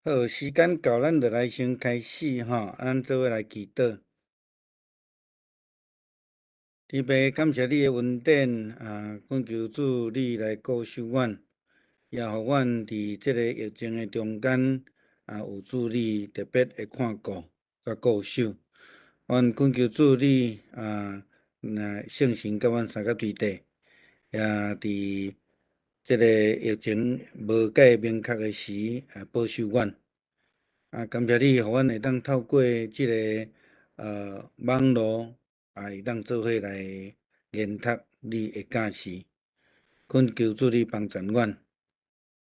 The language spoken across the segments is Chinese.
好，时间到，咱就来先开始吼，咱做伙来祈祷。天父，感谢你的恩典恳求主你来顾守阮，也互阮伫即个疫情的中间有主你特别的看顾甲顾守。阮恳求主你圣神甲阮三甲对地，也伫即个疫情无解明确的时保守阮。感谢你，互阮会当透过即个网络会当做伙来研读你的教示，恳求主你帮助阮，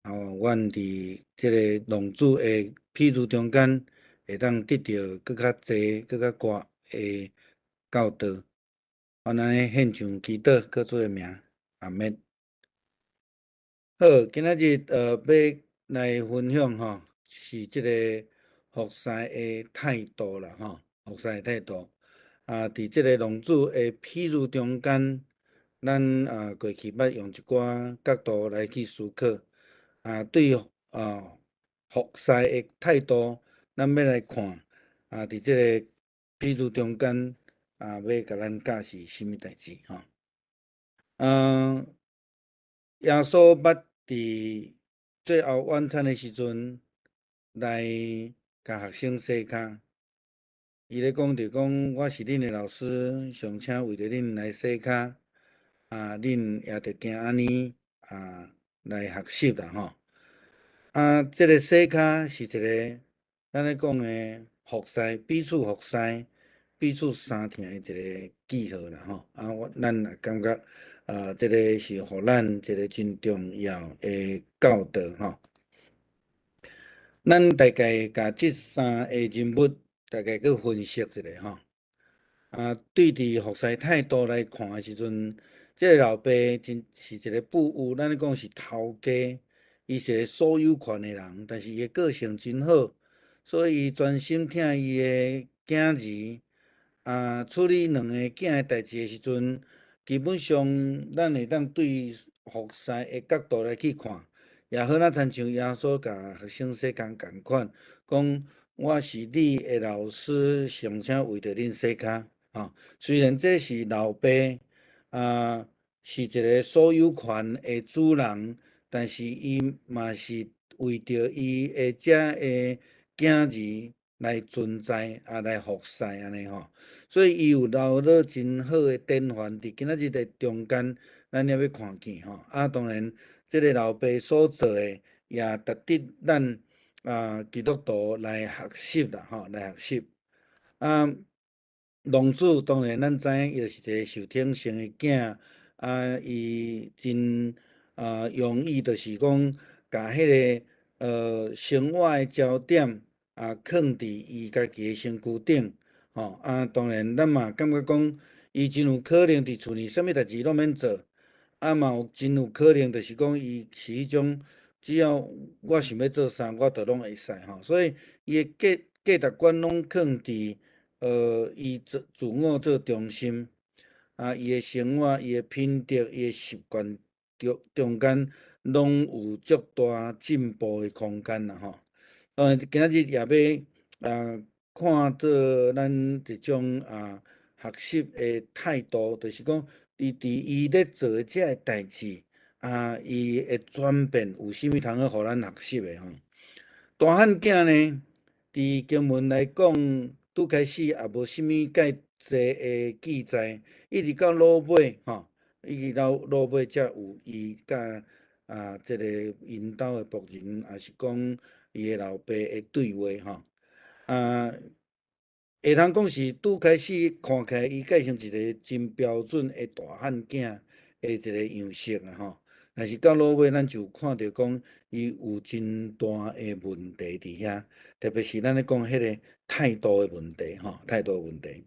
阮伫即个浪子的譬如中间，会当得到更较济、更较广的教导。阮安尼献上祈祷，靠主的名，阿免。好，今仔日要来分享是即个服侍的态度啦服侍的态度伫即个浪子的譬如中间，咱过去捌用一寡角度来去思考对服侍的态度，咱要来看伫即个譬如中间要甲咱教示甚物代志嗯。耶稣捌伫最后晚餐的时阵来甲学生洗骹，伊咧讲着讲，我是恁的老师，上请为着恁来洗骹，恁也着惊安尼来学习啦即个洗骹是一个咱咧讲的服侍，彼此服侍、彼此相听的一个记号啦咱也感觉即个是互咱一个真重要的教导咱大概甲即三个人物大概去分析一下对伫服侍态度来看的时阵，即个老爸真是一个富有，咱咧讲是头家，伊是个所有权的人，但是伊的个性真好，所以伊专心听伊的囝儿处理两个囝的代志的时阵，基本上咱会当对服侍的角度来去看，也好亲像耶稣甲学生说共款，讲我是你的老师，上请为着恁洗骹虽然这是老爸是一个所有权的主人，但是伊嘛是为着伊的遮的囝儿来存在来服侍安尼所以伊有留落真好的典范伫今仔日的中间，咱也要看见当然，即个老爸所做的也值得咱基督徒来学习啦来学习浪子当然咱知影，伊就是一个受疼生的囝伊真容易就是讲，甲迄个生活的焦点放伫伊家己的身躯顶当然咱嘛感觉讲，伊真有可能伫厝里啥物代志拢免做，嘛有真有可能就是讲，伊是迄种只要我想要做啥，我着拢会使所以伊的价值观拢放伫以自我做中心伊的生活、伊的品德、伊的习惯中间，拢有足大进步的空间啦当然，今仔日也要看做咱一种学习的态度，就是讲，伊咧做的遮个代志伊的转变有啥物通好互咱学习的大汉囝呢，伫经文来讲，拄开始也无啥物介济的记载，一直到落尾一直到落尾才有伊甲即个因兜的仆人，也是讲伊的老爸的对话会通讲是拄开始看起来，伊计像一个真标准的大汉囝的一个样式但是到落尾，咱就看到讲，伊有真大的问题伫遐，特别是咱咧讲迄个态度的问题态度的问题。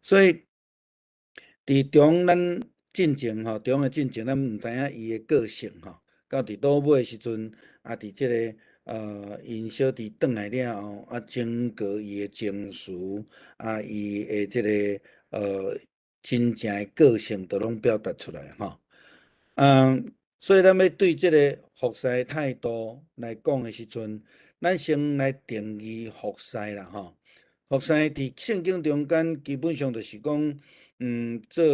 所以伫中咱进前中的进前，咱毋知影伊的个性到伫倒尾的时阵伫即个因小弟转来了后整个伊的情绪伊的即个真正的个性，都拢表达出来所以咱要对即个服侍态度来讲的时阵，咱先来定义服侍啦，吼。服侍伫圣经中间基本上就是讲，做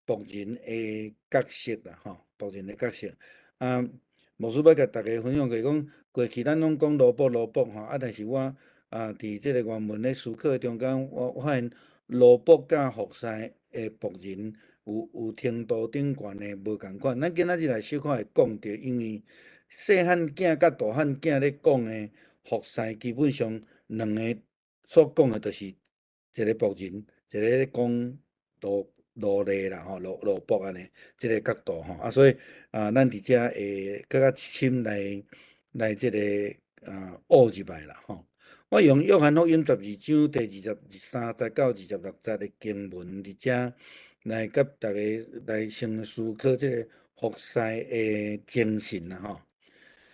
仆人的角色啦，吼，仆人的角色。啊，牧师要甲大家分享就是讲，过去咱拢讲萝卜吼，但是我伫即个原文咧思考中间，我发现萝卜甲服侍的仆人有程度顶悬的无共款。咱今仔日来小可会讲着，因为细汉囝甲大汉囝咧讲的服侍，基本上两个所讲的，就是一个仆人，一个咧讲奴隶啦，吼，奴仆安尼，即个角度吼，所以咱伫遮会更较深来即个学入来啦，吼。我用约翰福音12章第23节到26节的经文伫遮来甲大家来先思考即个服侍的精神啦，吼。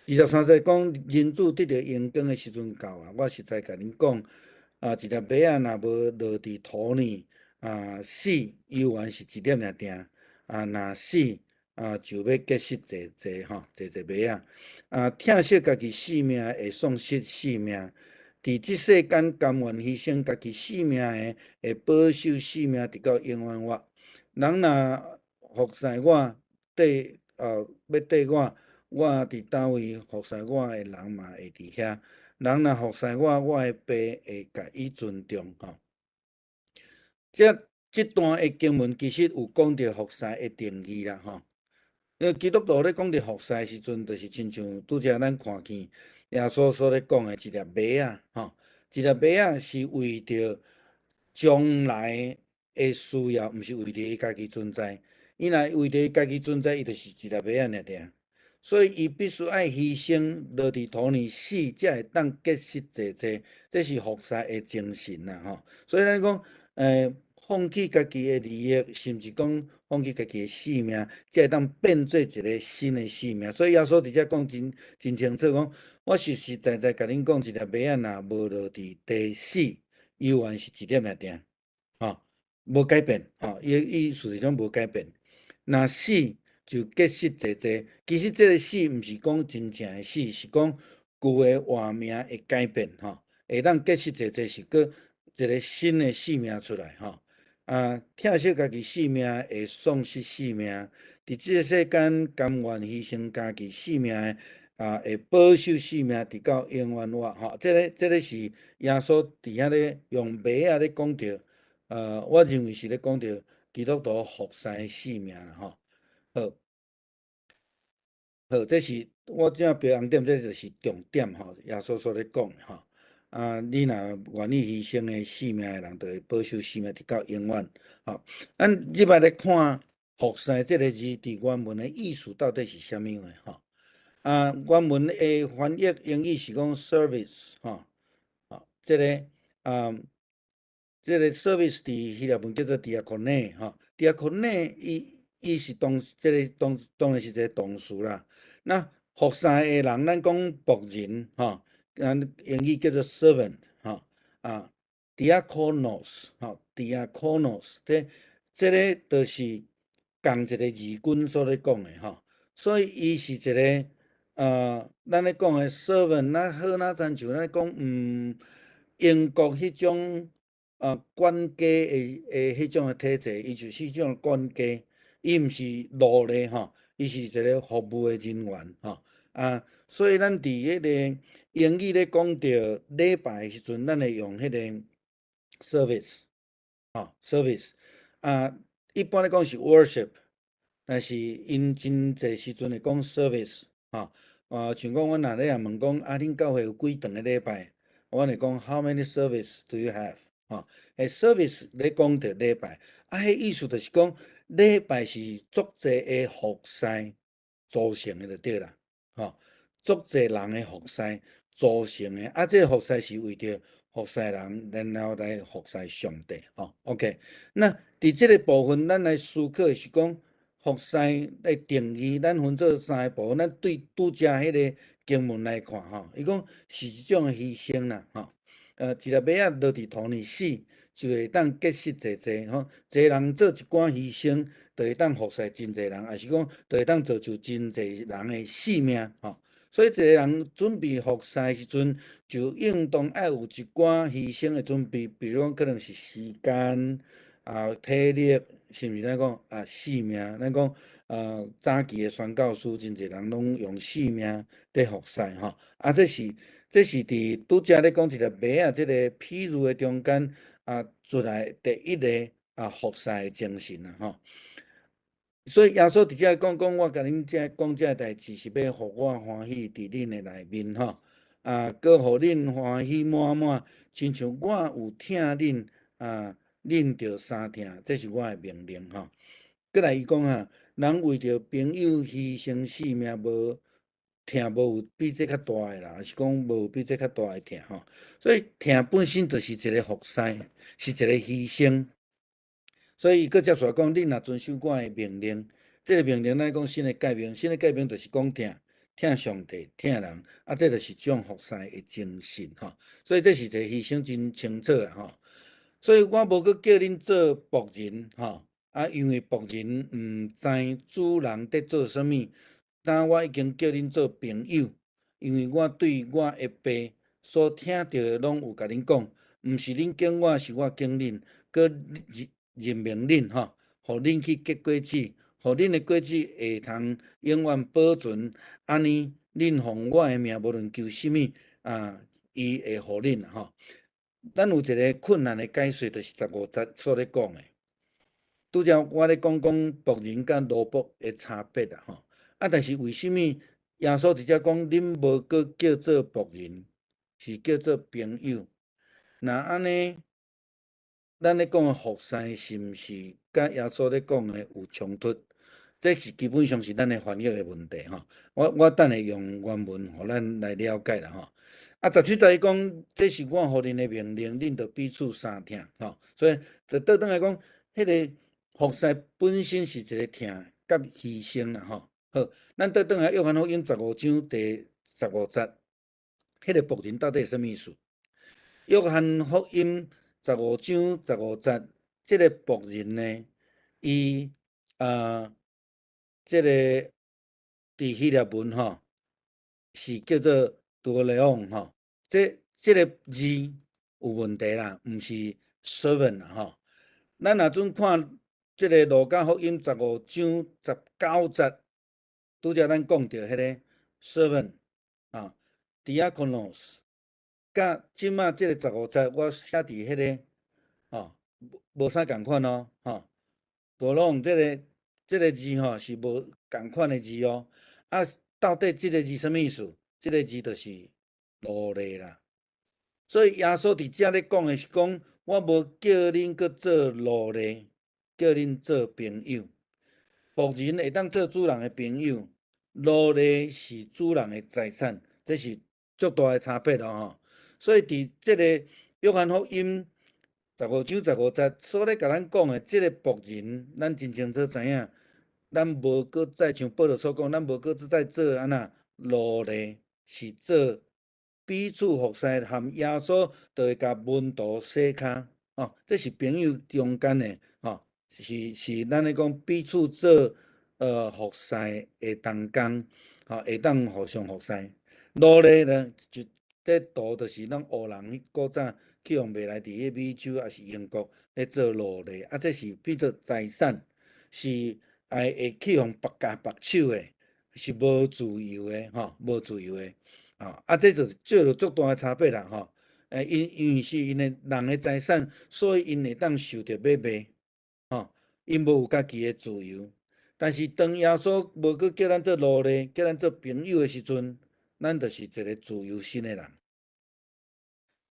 23节讲人子得到阳光的时阵到啊，我实在甲恁讲，一粒麦仔若无落伫土里，死，犹原是一粒尔定，若死，就要结实济济吼，济济麦仔。疼惜家己性命会丧失性命，伫即世间甘愿牺牲家己性命的，会保守性命直到永远活。人若服侍我，要缀我伫倒位服侍我的人嘛会伫遐。人若服侍我，我的爸会甲伊尊重吼。即段的经文其实有讲到服侍的定义啦吼。因为基督徒咧讲到服侍的时阵，就是亲像拄则咱看见耶稣所咧讲的一粒麦仔吼，一粒麦仔是为着将来的需要，毋是为着伊家己存在。伊若为着伊家己存在，伊就是一粒麦仔尔尔。所以伊必须爱牺牲落伫土里死，才会当结实济济。这是服侍的精神啦吼。所以咱讲，放弃家己的利益，甚至讲放弃家己的性命，才会当变做一个新的性命。所以耶稣伫遮讲真清楚，讲我实实在在甲恁讲，一粒麦仔若无落伫地死，犹原是一粒尔定，吼，无改变，吼，伊意思是讲无改变。若死就结实济济。其实这个死毋是讲真正的死，是讲旧的活命会改变，吼，会当结实济济，是过一个新的性命出来，吼。疼惜家己性命会丧失性命，伫即个世间甘愿牺牲家己性命的，会保守性命直到永远活，吼。这个是耶稣伫遐咧用麦仔咧讲着，我认为是咧讲着基督徒服侍的性命啦，吼。好，这是我正标红点，这就是重点吼。耶稣所咧讲的吼，你若愿意牺牲的性命的人，就会保守性命直到永远。吼，咱入来咧看服侍这个字伫原文的意思到底是啥物话吼？原文的翻译英语是讲 service 吼，这个这个 service 伫希腊文叫做 diakonia 吼，diakonia 伊是这个当然是一个动词啦。那服侍的人，咱讲仆人吼，咱英语叫做 servant 吼，diakonos 吼，diakonos，这个就是共一个义军所咧讲的吼，所以伊是一个咱咧讲的 servant， 好亲像咱讲英国迄种管家的迄种体制，伊就是迄种管家，伊毋是奴隶吼，伊是一个服务的人员吼。所以咱伫迄个英语咧讲着礼拜的时阵，咱会用迄个 service service，一般来讲是 worship， 但是因真侪时阵会讲 service 像讲阮若咧问讲，恁教会有几长个礼拜？阮会讲 How many service do you have？service 咧讲着礼拜，迄意思就是讲礼拜是足济个服侍组成的就对啦，足济人的服侍组成的，这个服侍是为着服侍人，然后来服侍上帝，OK。那伫即个部分，咱来思考是讲服侍的定义，咱分做三个部分。咱对拄则迄个经文来看伊讲是一种牺牲啦，一粒麦仔落伫土里死，就会当结实济济吼。济人做一寡牺牲，就会当服侍真济人，也是讲就会当造就真济人的性命吼。所以一个人准备服侍时阵，就应当爱有一寡牺牲的准备，比如讲可能是时间体力，是毋是咱讲性命？咱讲早期的宣教师，真侪人拢用性命在服侍吼。这是伫拄则咧讲一个马啊，即个譬喻的中间出来第一个服侍的精神吼。所以耶稣伫遮讲，我甲恁讲遮代志，是要互我欢喜伫恁的内面吼，搁互恁欢喜满满，亲像我有听恁恁着相听，这是我的命令吼。过来伊讲人为着朋友牺牲性命，无有比这较大的啦，是讲无有比这较大的疼吼。所以疼本身就是一个服侍，是一个牺牲。所以伊搁接续讲，恁若遵守我的命令，这个命令咱讲新的诫命，新的诫命就是讲疼上帝、疼人，这就是一种服侍的精神吼。所以这是一个牺牲真清楚吼。所以我无搁叫恁做仆人吼，因为仆人毋知主人伫做啥物，但我已经叫恁做朋友，因为我对我的爸所听到的拢有甲恁讲，毋是恁敬我，是我敬恁，搁任命恁吼，互恁去结果子，互恁的果子会通永远保存。安尼，恁奉我的名，无论求啥物伊会互恁吼。咱有一个困难的解说，就是15节所咧讲的。拄则我咧讲仆人甲奴仆的差别吼。但是为什么耶稣伫遮讲恁无搁叫做仆人，是叫做朋友？那安尼，咱咧讲的服侍是毋是甲耶稣咧讲的有冲突？这是基本上是咱的翻译的问题吼。我等下用原文互咱来了解啦吼。17节伊讲，这是我互恁的命令，恁着彼此相听吼。所以就倒转来讲，迄个服侍本身是一个听甲牺牲啦吼。好，咱倒转来约翰福音15章第15节，迄个仆人到底是啥物意思？约翰福音15章15节，这个仆人呢，伊这个伫希腊文吼，是叫做多雷昂吼。这个字有问题啦，毋是 servant 啦吼。咱若准看这个路加福音15章19节，拄则咱讲到迄个 servant diakonos。甲即马即个15节，我写伫迄个无啥共款哦多拢即个字是无共款的字哦。到底即个字啥物意思？即个字就是奴隶啦。所以耶稣伫遮咧讲的是讲，我无叫恁搁做奴隶，叫恁做朋友。仆人会当做主人的朋友，奴隶是主人的财产，这是足大的差别咯吼。所以伫即个约翰福音15章15节所咧甲咱讲的即个仆人，咱真清楚知影，咱无搁再像保罗所讲，咱无搁再做安那奴隶，是做彼此服侍，含耶稣就会甲门徒洗骹这是朋友中间的是咱咧讲彼此做服侍的同工会当互相服侍。奴隶呢，就这图就是咱黑人古早去用未来伫迄美洲也是英国咧做奴隶，这是变做财产，是会去用别家别手的，是无自由的无自由的这就足大的差别啦吼。因为是因的人的财产，所以因会当受着买卖因无有家己的自由。但是当耶稣无搁叫咱做奴隶，叫咱做朋友的时阵，咱就是一个自由身的人。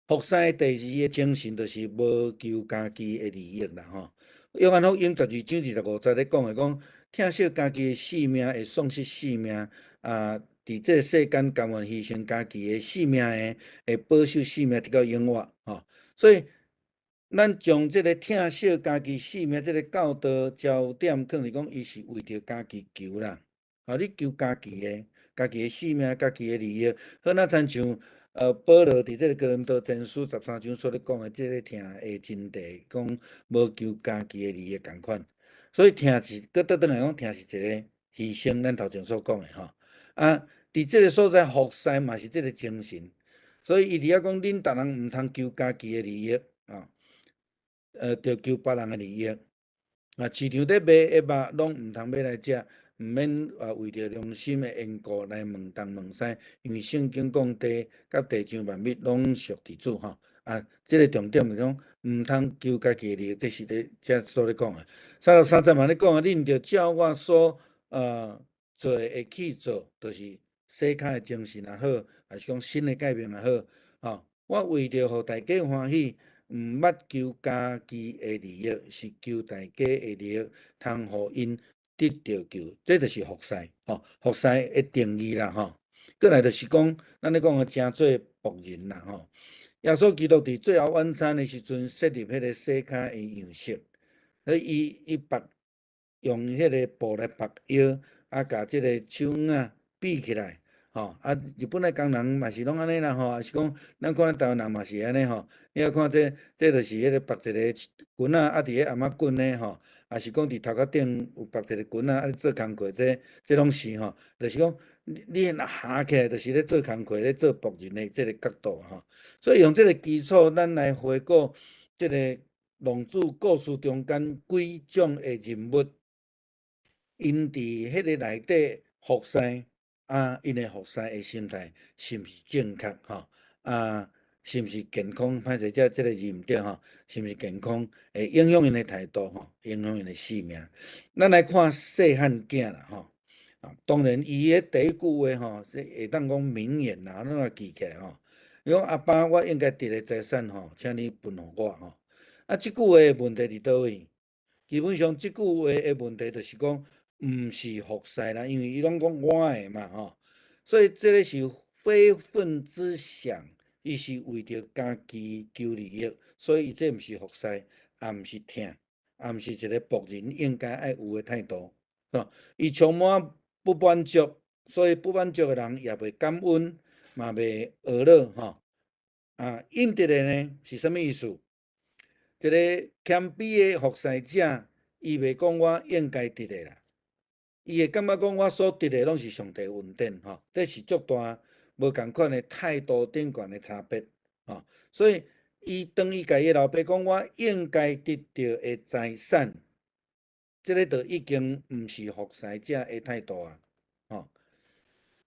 服侍第二个精神就是无求家己的利益啦吼。约翰福音12章25节咧讲的讲，疼惜家己的性命会丧失性命伫这世间甘愿牺牲家己的性命的，会保守性命直到永远所以咱将这个疼惜家己性命这个教导焦点，可能是讲伊是为着家己求啦你求家己的性命、家己的利益，好那亲像保罗伫这个哥林多前书13章所咧讲的这个疼的真谛，讲无求家己的利益共款。所以疼是，搁倒转来讲，疼是一个牺牲，咱头前所讲的伫即个所在服侍嘛是即个精神，所以伊伫遐讲，恁逐人毋通求家己的利益啊，着求别人的利益。啊，市场咧卖的肉拢毋通买来食，毋免为着良心的缘故来问东问西，因为圣经讲地甲地上万物拢属地主吼。啊，即个重点是讲毋通求家己的利益，这是咧遮所咧讲的。33嘛咧讲啊，恁着照我所做会去做，就是世骹的精神也好，还是讲新的改变也好，吼，我为着互大家欢喜。毋捌求家己的利益，是求大家的利益，通互因得到救，这就是服侍吼。服侍的定义啦吼。过来就是讲，咱咧讲诚做仆人啦吼。耶稣基督伫最后晚餐的时阵，设立迄个世骹的样式，所以伊用迄个布来绑腰，啊，甲即个手铯闭起来。吼，啊，日本的工人嘛是拢安尼啦吼，也是讲咱看台湾人嘛是安尼吼。你要看这就是迄个绑一个棍仔，啊，伫迄阿妈棍呢吼，也是讲伫头壳顶有绑一个棍仔，啊，做工课，这拢是吼，就是讲你若下起来，就是咧做工课，咧做仆人的这个角度吼。所以用这个基础，咱来回顾这个浪子故事中间几种的人物，因伫迄个内底服侍。啊，因的服侍的心态是毋是正确吼？啊，是毋是健康？歹势，即个字毋对吼，是毋是健康？会影响因的态度吼，影响因的性命。咱来看细汉囝啦吼，啊，当然伊的第一句话吼，会当讲名言啦，咱若记起来吼。伊讲阿爸，我应该得的财产吼，请你分互我吼。啊，即句话的问题伫倒位？基本上，即句话的问题就是讲。毋是服侍啦，因为伊拢讲我的嘛吼，所以这个是非分之想，伊是为着家己求利益，所以这毋是服侍，也毋是听，也毋是一个仆人应该爱有的态度，吼。伊充满不满足，所以不满足的人也袂感恩，嘛袂学乐吼。啊，应得的呢是啥物意思？一个谦卑的服侍者，伊袂讲我应该得的啦。伊会感觉讲，我所得的拢是上帝恩典吼，这是足大无共款的态度顶悬的差别吼。所以，当伊甲伊老爸讲，我应该得到的财产，这个就已经毋是服侍者的态度啊吼。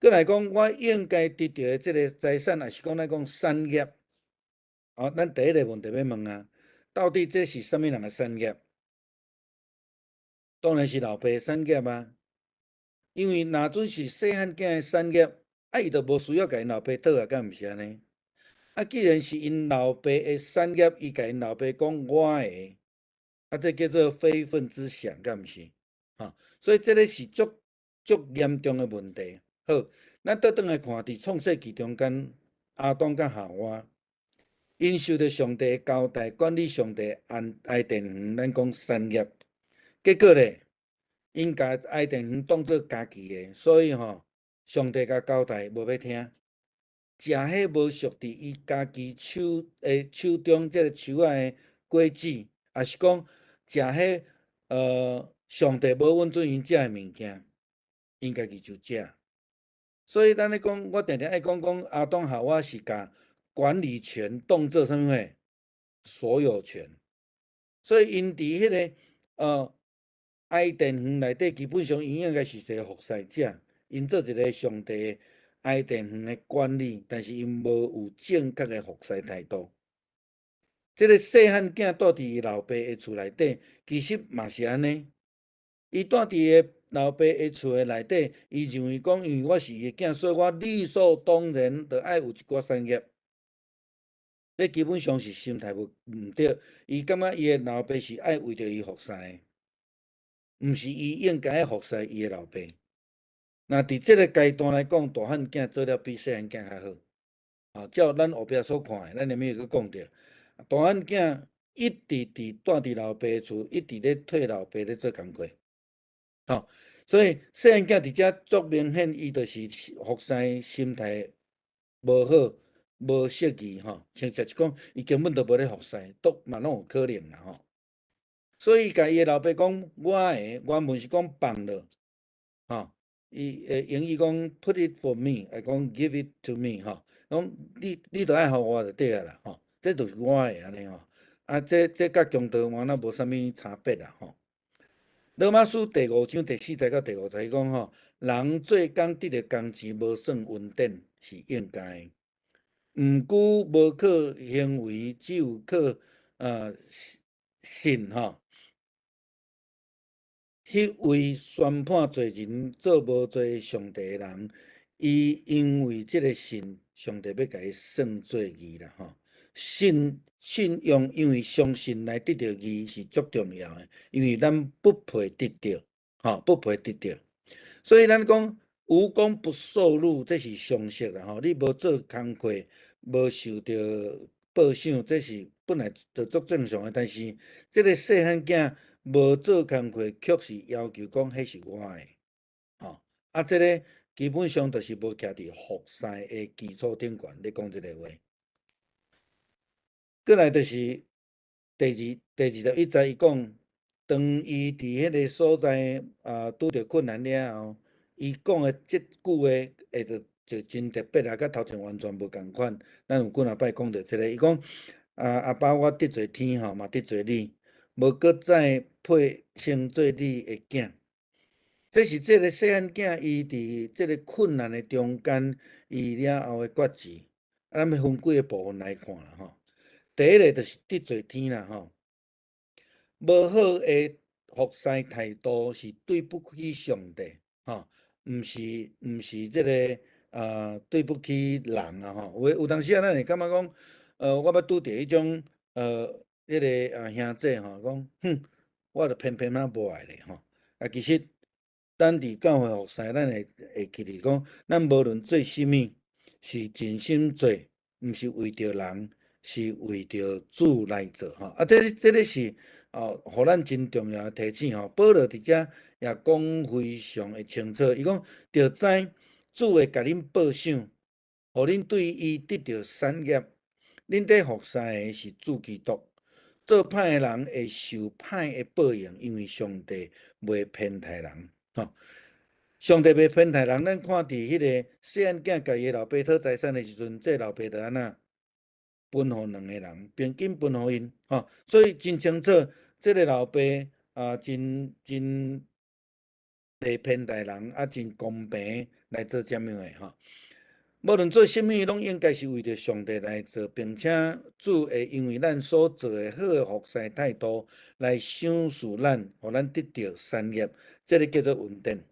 过来讲，我应该得到的这个财产，也是讲咱讲产业。哦，咱第一个问题要问啊，到底这是什么人的产业？当然是老爸的产业啊。因为若准是细汉囝的产业，啊，伊就无需要甲因老爸讨啊，敢毋是安尼？啊，既然是因老爸的产业，伊甲因老爸讲我的，啊，这叫做非分之想，敢毋是？吼，所以这个是足严重的问题。好，咱倒转来看，伫创世纪中间，亚当甲夏娃，因受到上帝交代管理上帝爱电园，咱讲产业，结果咧。因甲爱电园当做家己的，所以吼，上帝甲交代无要听，食迄无属伫伊家己手中即个树仔的果子，也是讲食迄上帝无允准因食的物件，因家己就食。所以咱咧讲，我定定爱讲亚当夏娃是甲管理权当做啥物货？所有权。所以因伫迄个爱电园内底，基本上因应该是一个服侍者，因做一个上帝爱电园的管理，但是因无有正确的服侍态度。这个细汉囝住伫伊老爸的厝内底，其实嘛是安尼。伊住伫伊老爸的厝的内底，伊认为讲，因为我是伊的囝，所以我理所当然着爱有一寡产业。这基本上是心态毋对，伊感觉伊的老爸是爱为着伊服侍的。毋是伊应该服侍伊的老爸。那伫即个阶段来讲，大汉囝做了比细汉囝较好。啊，照咱后壁所看的，咱下面有去讲着，大汉囝一直住伫老爸厝，一直咧替老爸咧做工课。吼，所以细汉囝伫遮足明显，伊就是服侍心态无好、无适宜吼，实是讲伊根本就无咧服侍，都嘛拢有可能啦吼。所以，甲伊的老爸讲，我的原本是讲放了，吼，英语讲 put it for me，讲 give it to me 吼，讲你著爱互我就对啊啦吼，这就是我的安尼吼。啊，这甲强盗完咱无啥物差别啦吼。罗马书第5章第4节到第5节讲吼，人做工得的工钱无算恩典是应该的，毋辜无靠行为，只有靠信吼。迄位宣判罪人做无罪上帝的人，伊因为即个信，上帝要甲伊算做义啦吼。信用，因为相信来得到义是足重要的，因为咱不配得到，吼，不配得到。所以咱讲无功不受禄，这是常识啦吼。你无做工课，无受到报赏，这是本来就足正常的。但是这个细汉囝无做工课，却是要求讲迄是我的，吼。啊，这个基本上就是无徛伫服侍的基础顶悬咧讲这个话。过来就是第21节，伊讲，当伊伫迄个所在拄着困难了后，伊讲的即句话就真特别啊，甲头前完全无共款。咱有几若摆讲着即个，伊讲阿爸，我得罪天吼，嘛得罪你，无搁再配称做你的囝。这是即个细汉囝，伊伫即个困难的中间，伊了后的决志。咱要分几个部分来看啦吼。第一个就是得罪天啦吼，无好的服侍态度是对不起上帝吼，毋是即个对不起人啊吼。有当时啊，咱会感觉讲，我要拄着迄种迄个兄弟吼，讲我着偏偏无爱咧吼。啊，其实咱伫教会服侍，咱会记咧讲，咱无论做甚物，是尽心做，毋是为着人。是为着主来做吼，啊，这个是互咱真重要的提醒吼。保罗伫遮也讲非常的清楚，伊讲着知主会甲恁报赏，互恁对伊得着产业。恁伫服侍的是主基督，做歹的人会受歹的报应，因为上帝袂偏袒人吼。上帝袂偏袒人，咱看伫迄个细汉囝甲伊的老爸讨财产的时阵，这老爸着安那？分互两个人，平均分互因吼，所以真清楚，即个老爸真袂偏待人，真公平来做这样的吼。无论做甚物，拢应该是为着上帝来做，并且主会因为咱所做的好的服侍态度来赏赐咱，互咱得到产业，这个叫做恩典，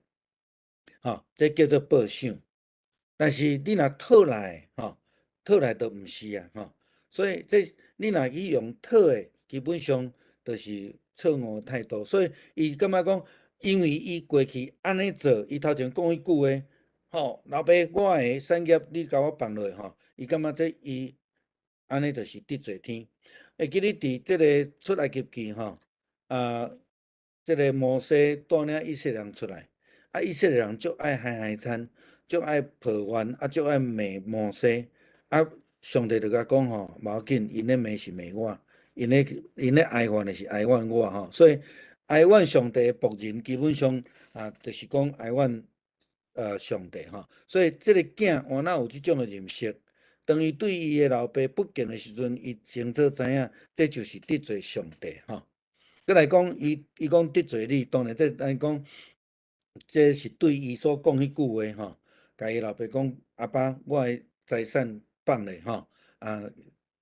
吼，这叫做报赏。但是你若讨来吼，讨来都毋是啊吼。所以你若去用讨的，基本上就是错误态度。所以伊感觉讲，因为伊过去安尼做，伊头前讲迄句话，吼，老爸，我的产业你甲我放落吼，伊感觉这伊安尼就是得罪天。会记你伫即个出埃及记吼，即个摩西带领以色列人出来，以色列人足爱海产，足爱抱怨，足爱骂摩西。上帝就甲讲吼，无要紧，因咧骂是骂我，因咧哀怨的是哀怨我吼。所以哀怨上帝的仆人，基本上就是讲哀怨上帝吼。所以即个囝换哪有即种的认识，当伊对伊的老爸不敬的时阵，伊清楚知影，这就是得罪上帝吼。再来讲，伊讲得罪你，当然咱讲，这是对伊所讲迄句话吼，甲伊老爸讲，阿爸，我的财产放咧吼，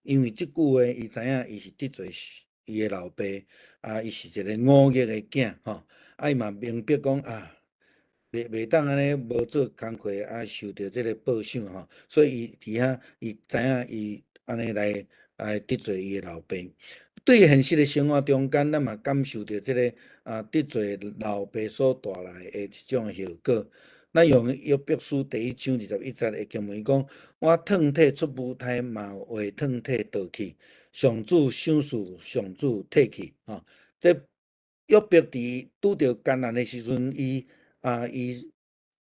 因为即句话，伊知影伊是得罪伊的老爸，伊是一个忤逆的囝吼，伊嘛明白讲袂当安尼无做工课受到即个报赏吼，所以伊伫遐伊知影伊安尼来得罪伊的老爸。对现实的生活中间，咱嘛感受到即个得罪老爸所带来的一种效果。咱用约伯书第1章21节的经文讲：我脱体出母胎，嘛会脱体倒去。上主赏赐，上主退去。吼，这约伯伫拄着艰难的时阵，伊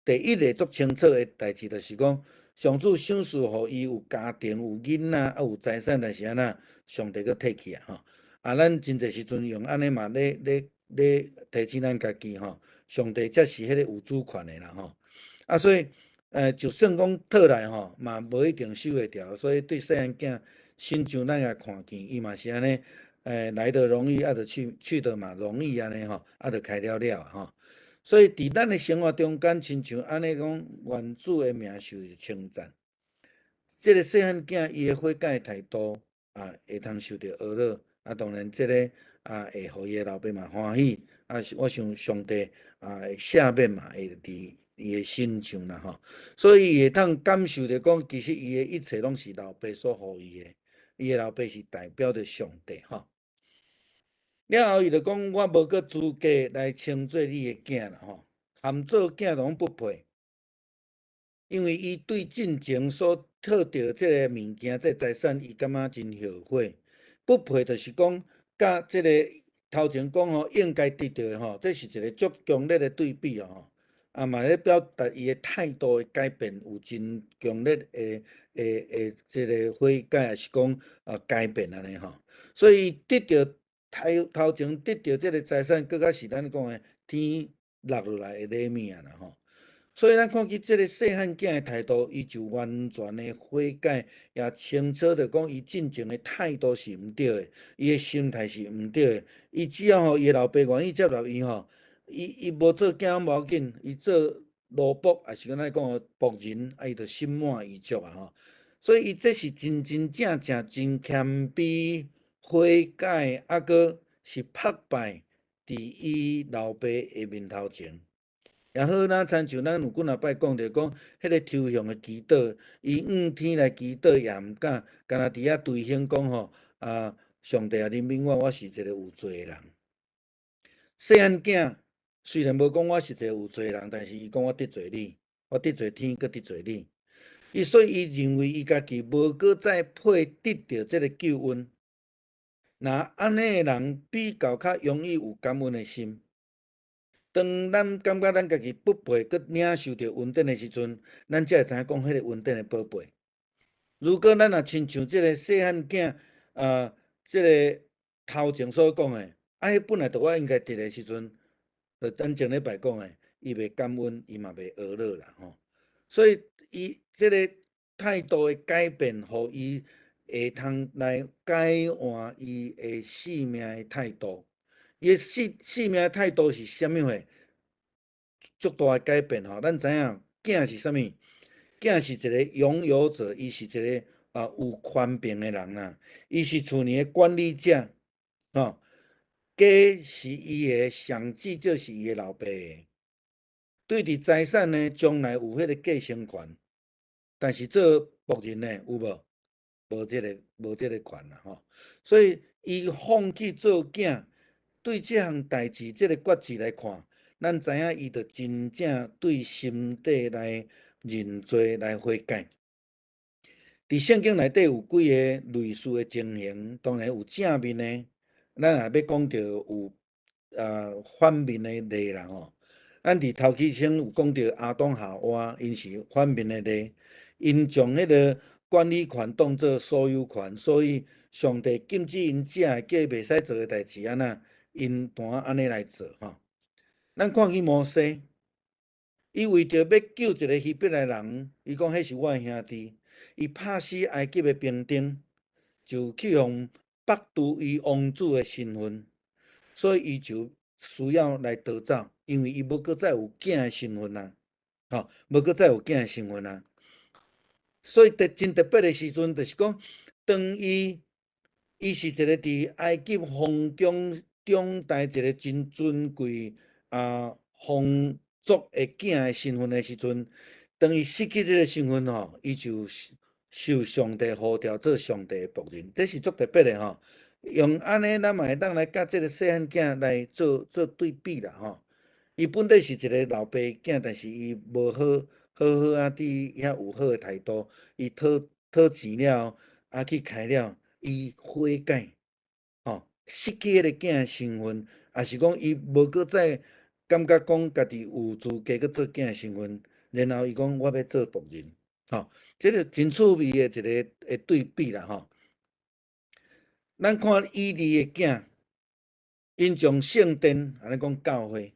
第一个足清楚的代志，就是讲，上主赏赐互伊有家庭、有囡仔、有财产，但是安那上帝搁退去啊吼。咱真侪时阵用安尼嘛咧咧提醒咱家己吼，上帝才是迄个有主权的啦吼。所以就算讲讨来吼，嘛无一定守会牢，所以对细汉囝，亲像咱也看见，伊嘛是安尼，来得容易，就去得嘛容易安尼吼，就开了了吼。所以伫咱的生活中间，亲像安尼讲，原主的名受称赞。即个细汉囝伊的悔改态度会通受到学乐，当然即个会互伊的老爸嘛欢喜，我想上帝会赦免嘛，会伫伊的心上啦吼，所以伊会通感受着讲，其实伊的一切拢是老爸所予伊的，伊的老爸是代表着上帝吼。了后伊就讲，我无个资格来称作你的囝啦吼，含做囝拢不配。因为伊对进前所讨着即个物件、即财产，伊感觉真后悔，不配，就是讲，甲即个头前讲吼应该得到的吼，这是一个足强烈的对比哦。嘛咧表达伊的态度的改变，有真强烈的即个悔改，也是讲改变安尼吼。所以得到头前得到即个财产，更较是咱讲的天落落来的礼物啊啦吼。所以咱看见即个细汉囝的态度，伊就完全的悔改，也清楚着讲伊进前的态度是毋对的，伊的心态是毋对的。伊只要伊的老爸愿意接纳伊吼，伊无做囝无要紧，伊做奴仆，也是敢若讲仆人，伊就心满意足吼。所以伊这是真真正正真谦卑、悔改，阁是拍败伫伊老爸的面头前。也好，亲像咱有几若摆讲着讲，迄个抽象的祈祷，伊向天来祈祷，也毋敢，干若伫遐对兄讲吼，上帝啊，恁免我是一个有罪的人。细汉囝虽然无讲我是一个有罪的人，但是伊讲我得罪你，我得罪天，搁得罪你。所以伊认为伊家己无搁再配得到即个救恩。那安尼的人比较较容易有感恩的心。当咱感觉咱家己不配，佮领受着恩典的时阵，咱才会知影讲迄个恩典的宝贝。如果咱也亲像即个细汉囝，即个头前所讲的，迄本来着我应该得的时阵，着咱前礼拜讲的，伊袂感恩，伊嘛袂学乐啦吼。所以伊即个态度的改变，互伊会通来改换伊的生命的态度。伊的生命态度是啥物货？足大的改变吼！咱知影囝是啥物？囝是一个拥有者，伊是一个有权柄的人啦。伊是厝里的管理者，吼。家是伊的，上至就是伊的老爸的。对伫财产呢，将来有迄个继承权，但是做仆人呢，有无？无即个权啦吼。所以伊放弃做囝。对即项代志，即个决志来看，咱知影伊着真正对心底来认罪来悔改。伫圣经内底有几个类似的情形，当然有正面的，咱也要讲到有反面的例啦吼。咱伫头起先有讲到亚当夏娃，因是反面的例，因将迄个管理权当作所有权，所以上帝禁止因食的，叫伊袂使做的代志安那。因单安尼来做吼，咱看见摩西，伊为着要救一个希伯来人，伊讲迄是我的兄弟，伊拍死埃及的兵丁，就去互剥夺伊王子的身份，所以伊就需要来逃走，因为伊无搁再有囝的身份啊，吼，无搁再有囝的身份啊。所以真特别的时阵，就是讲，当伊是一个伫埃及皇宫中代一个真尊贵皇族的囝的身份的时阵，当伊失去这个身份吼，伊就受上帝呼召做上帝的仆人，这是足特别的吼。用安尼，咱嘛会当来甲这个细汉囝来做对比啦吼。伊本来是一个老爸囝，但是伊无好伫遐有好的态度，伊讨钱了，去开了，伊悔改，吼，失去迄个囝的身份，也是讲伊无搁再感觉讲家己有资格去做囝的身份，然后伊讲我要做仆人，吼，这个真趣味的一个对比啦吼。咱看伊利的囝，因将圣殿安尼讲教会，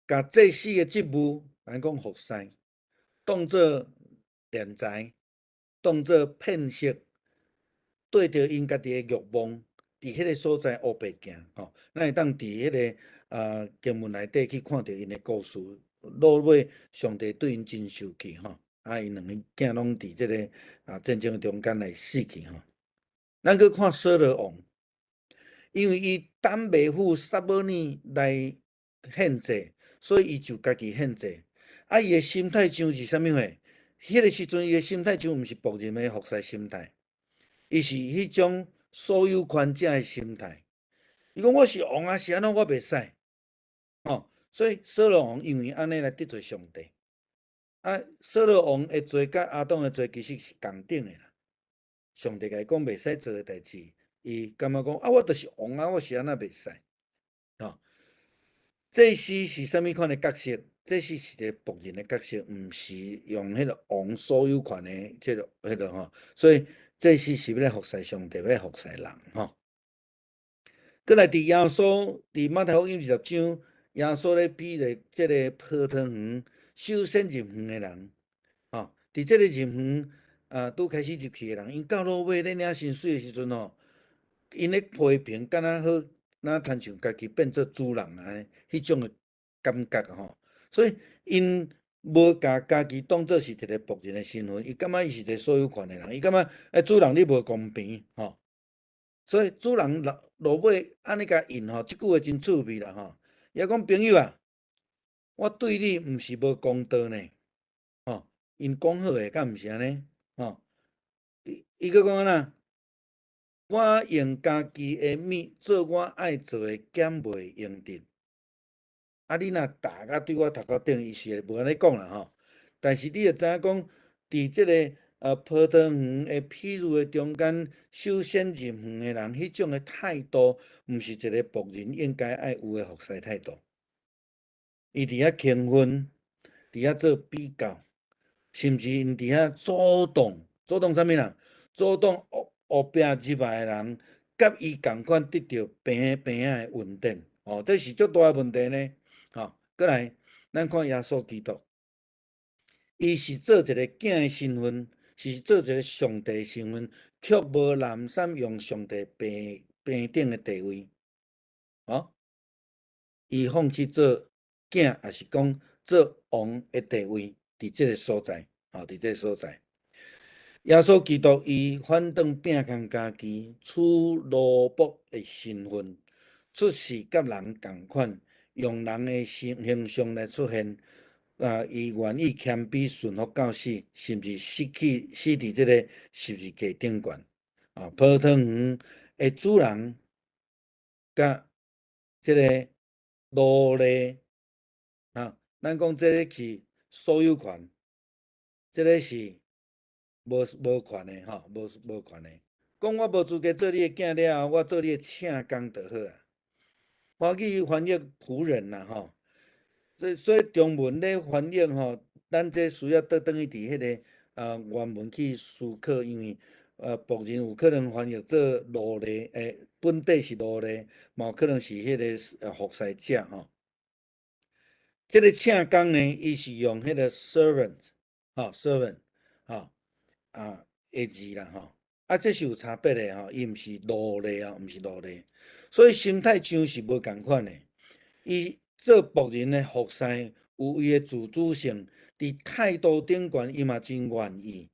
甲祭司的职务安尼讲服侍，当作敛财，当作骗色，对着因家己的欲望，伫迄个所在黑白行，咱会当伫迄个经文内底去看到因的故事，落尾上帝对因真生气，因两个囝拢伫即个战争中间来死去，咱去看扫罗王，因为伊等妹夫撒母耳来献祭，所以伊就家己献祭。伊的心态像是啥物货？迄个时阵，伊的心态就毋是仆人的服侍心态，伊是迄种所有权者的心态。伊讲我是王啊，是安怎我袂使？所以扫罗王因为安尼来得罪上帝。扫罗王的罪甲亚当的罪其实是共等的啦。上帝甲伊讲袂使做的代志，伊感觉讲我就是王啊，我是安怎袂使？祭司是啥物款的角色？祭司是一个仆人的角色，毋是用迄个王所有权的迄个所以祭司是要来服侍上帝，要服侍人过来伫耶稣伫马太福音20章，耶稣咧比咧即个泡汤园修仙入园的人，伫即个入园拄开始入去的人，因到落尾咧领薪水的时阵因咧批评敢若好，亲像家己变做主人安尼，迄种的感觉所以因无甲家己当作是一个仆人的身份，伊感觉伊是一个所有权的人，伊感觉主人你无公平所以主人落尾安尼甲应即句话真趣味啦伊讲朋友啊，我对你毋是无公道呢因讲好诶，敢毋是安尼伊佫讲安怎？我用家己诶物做我爱做诶，减袂用得。你若踏甲对我头壳顶，伊是无安尼讲啦但是你会知影讲，伫即个泡汤园诶譬喻诶中间，首先入园诶人，迄种诶态度，毋是一个仆人应该爱有诶服侍态度。伊伫遐轻分，伫遐做比较，甚至因伫遐主动啥物啦？主动后壁入来诶人，甲伊共款得到平仔诶稳定，这是足大诶问题呢。过来，咱看耶稣基督，伊是做一个囝诶身份，是做一个上帝诶身份，却无滥散用上帝平等诶地位，伊放弃做囝，也是讲做王诶地位，伫即个所在，伫即个所在。耶稣基督伊反倒摒空家己，取奴仆诶身份，出世甲人共款，用人诶形象来出现。伊愿意谦卑顺服到死，甚至死伫即个十字架顶悬。泡汤园诶主人甲即个奴隶咱讲即个是所有权，即个是无权的无权的。讲我无资格做你的囝了后，我做你的请工就好啊。华语翻译仆人啦所以中文咧翻译咱这需要倒转去伫迄个原文去思考，因为仆人有可能翻译做奴隶，本地是奴隶，嘛有可能是迄个服侍者即个请工呢，伊是用迄个 servant 个字啦这是有差别的伊毋是奴隶毋是奴隶，所以心态上是无共款的。伊做仆人的服侍有伊的自主性，伫态度顶悬伊嘛真愿意。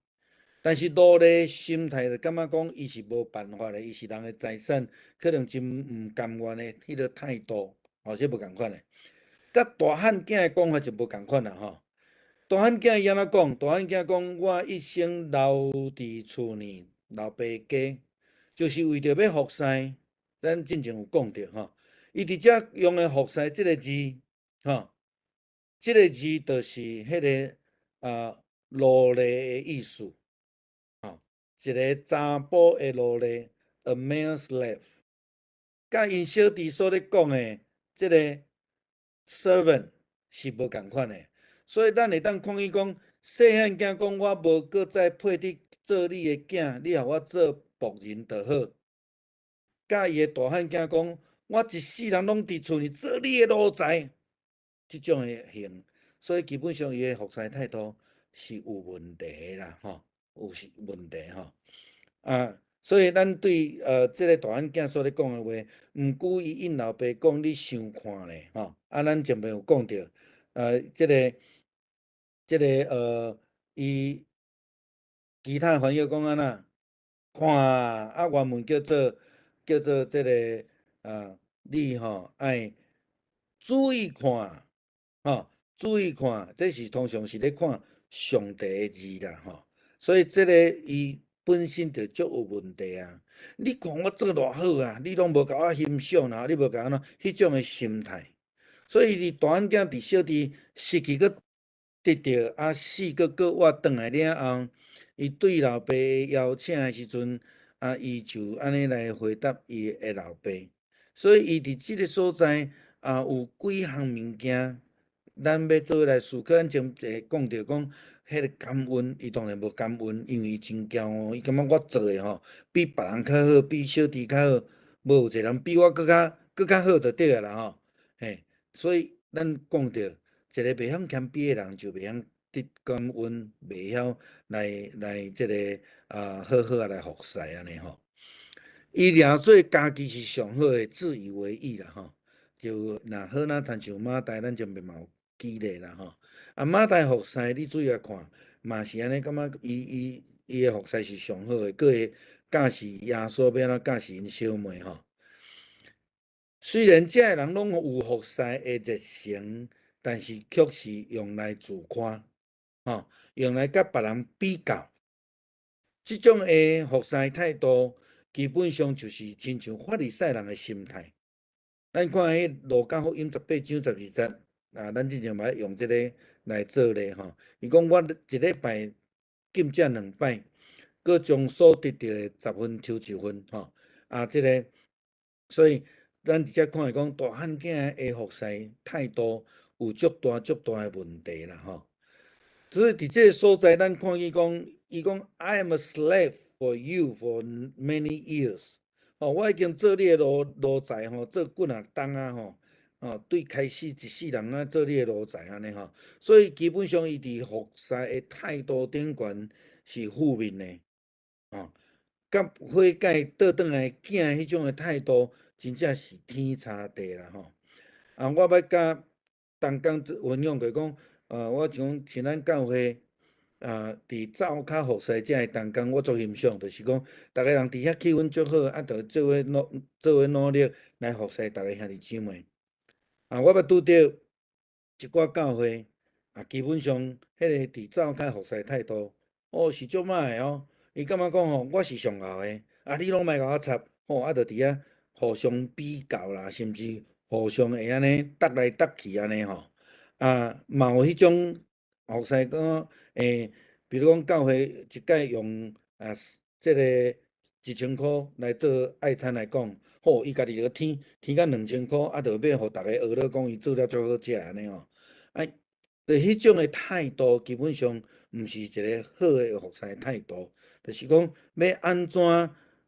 但是奴隶心态就感觉讲伊是无办法的，伊是人的财产，可能真毋甘愿的迄个态度，这无共款的。甲大汉囝的讲法就无共款啦大汉囝伊安怎讲？大汉囝讲：我一生留伫厝里，老爸家，就是为着要服侍。咱之前有讲着伊伫遮用的服侍即个字即个字就是迄个奴隶的意思一个查甫的奴隶 ，a male slave。甲因小弟所咧讲的即个 servant 是无共款的，所以咱会当看伊讲细汉囝讲我无搁再配你做你的囝，你互我做仆人就好。甲伊的大汉囝讲我一世人拢伫厝里做你的奴才，即种的型，所以基本上伊的服侍态度是有问题的啦，吼，有是问题吼。所以咱对即个大汉囝所咧讲的话，毋辜伊因老爸讲你伤看咧，吼。咱前面有讲着，即个伊其他朋友讲安怎？看原文叫做即个你吼爱注意看，吼，注意看，这是通常是咧看上帝的字啦，吼。所以即个伊本身就足有问题啊！你看我做偌好啊，你拢无甲我欣赏啊，你无甲我喏，迄种的心态。所以伫大汉囝伫小弟失去个得着死佫活转来了后，伊对老爸邀请的时阵，伊就安尼来回答伊的老爸。所以伊伫即个所在有几项物件，咱要做来思考。咱前讲着讲，迄个感恩，伊当然无感恩，因为伊真骄傲，伊感觉我做的吼比别人较好，比小弟较好，无有一个人比我佫较好就对啊啦吼。嘿，所以咱讲着，一个袂晓谦卑的人，就袂晓得感恩，袂晓来即个好好啊来服侍安尼吼。伊掠做家己是上好的，自以为意啦吼。就好亲像马大，咱前面嘛有举例啦吼。马大服侍你注意来看，嘛是安尼感觉伊的服侍是上好的，佫会教示耶稣要安怎教示因小妹吼。虽然遮个人拢有服侍的热诚，但是却是用来自夸，吼，用来甲别人比较。即种的服侍态度，基本上就是亲像法利赛人的心态。咱看迄路加福音18章12节，咱之前嘛用即个来做例吼。伊讲我一礼拜禁食2摆，佮将所得到的10分抽1分吼。即个，所以咱直接看伊讲大汉囝的服侍态度有足大的问题啦吼。所以伫即个所在，咱看伊讲 I am a slave for you for many years。我已经做你的奴才吼，做几啊冬啊吼。对开始一世人做你的奴才安尼吼。所以基本上伊伫服侍的态度顶悬是负面的。甲火解倒转来囝迄种的态度，真正是天差地啦吼。我捌甲同工分享着讲，我像咱教会伫灶骹服侍遮的同工，我足欣赏，就是讲，逐个人伫遐气氛足好，着做伙努力来服侍逐个兄弟姊妹。我捌拄着一寡教会，基本上迄个伫灶骹服侍态度，是足歹的哦。伊感觉讲吼，我是上后的，你拢莫甲我插，着伫遐互相比较啦，甚至互相会安尼搭来搭去安尼吼。嘛有迄种服侍讲，比如讲教会一届用即个1000箍来做爱餐来讲，伊家己着添到2000箍，着要互逐个学了讲伊做了足好食安尼吼。迄种的态度基本上毋是一个好的服侍态度，就是讲要安怎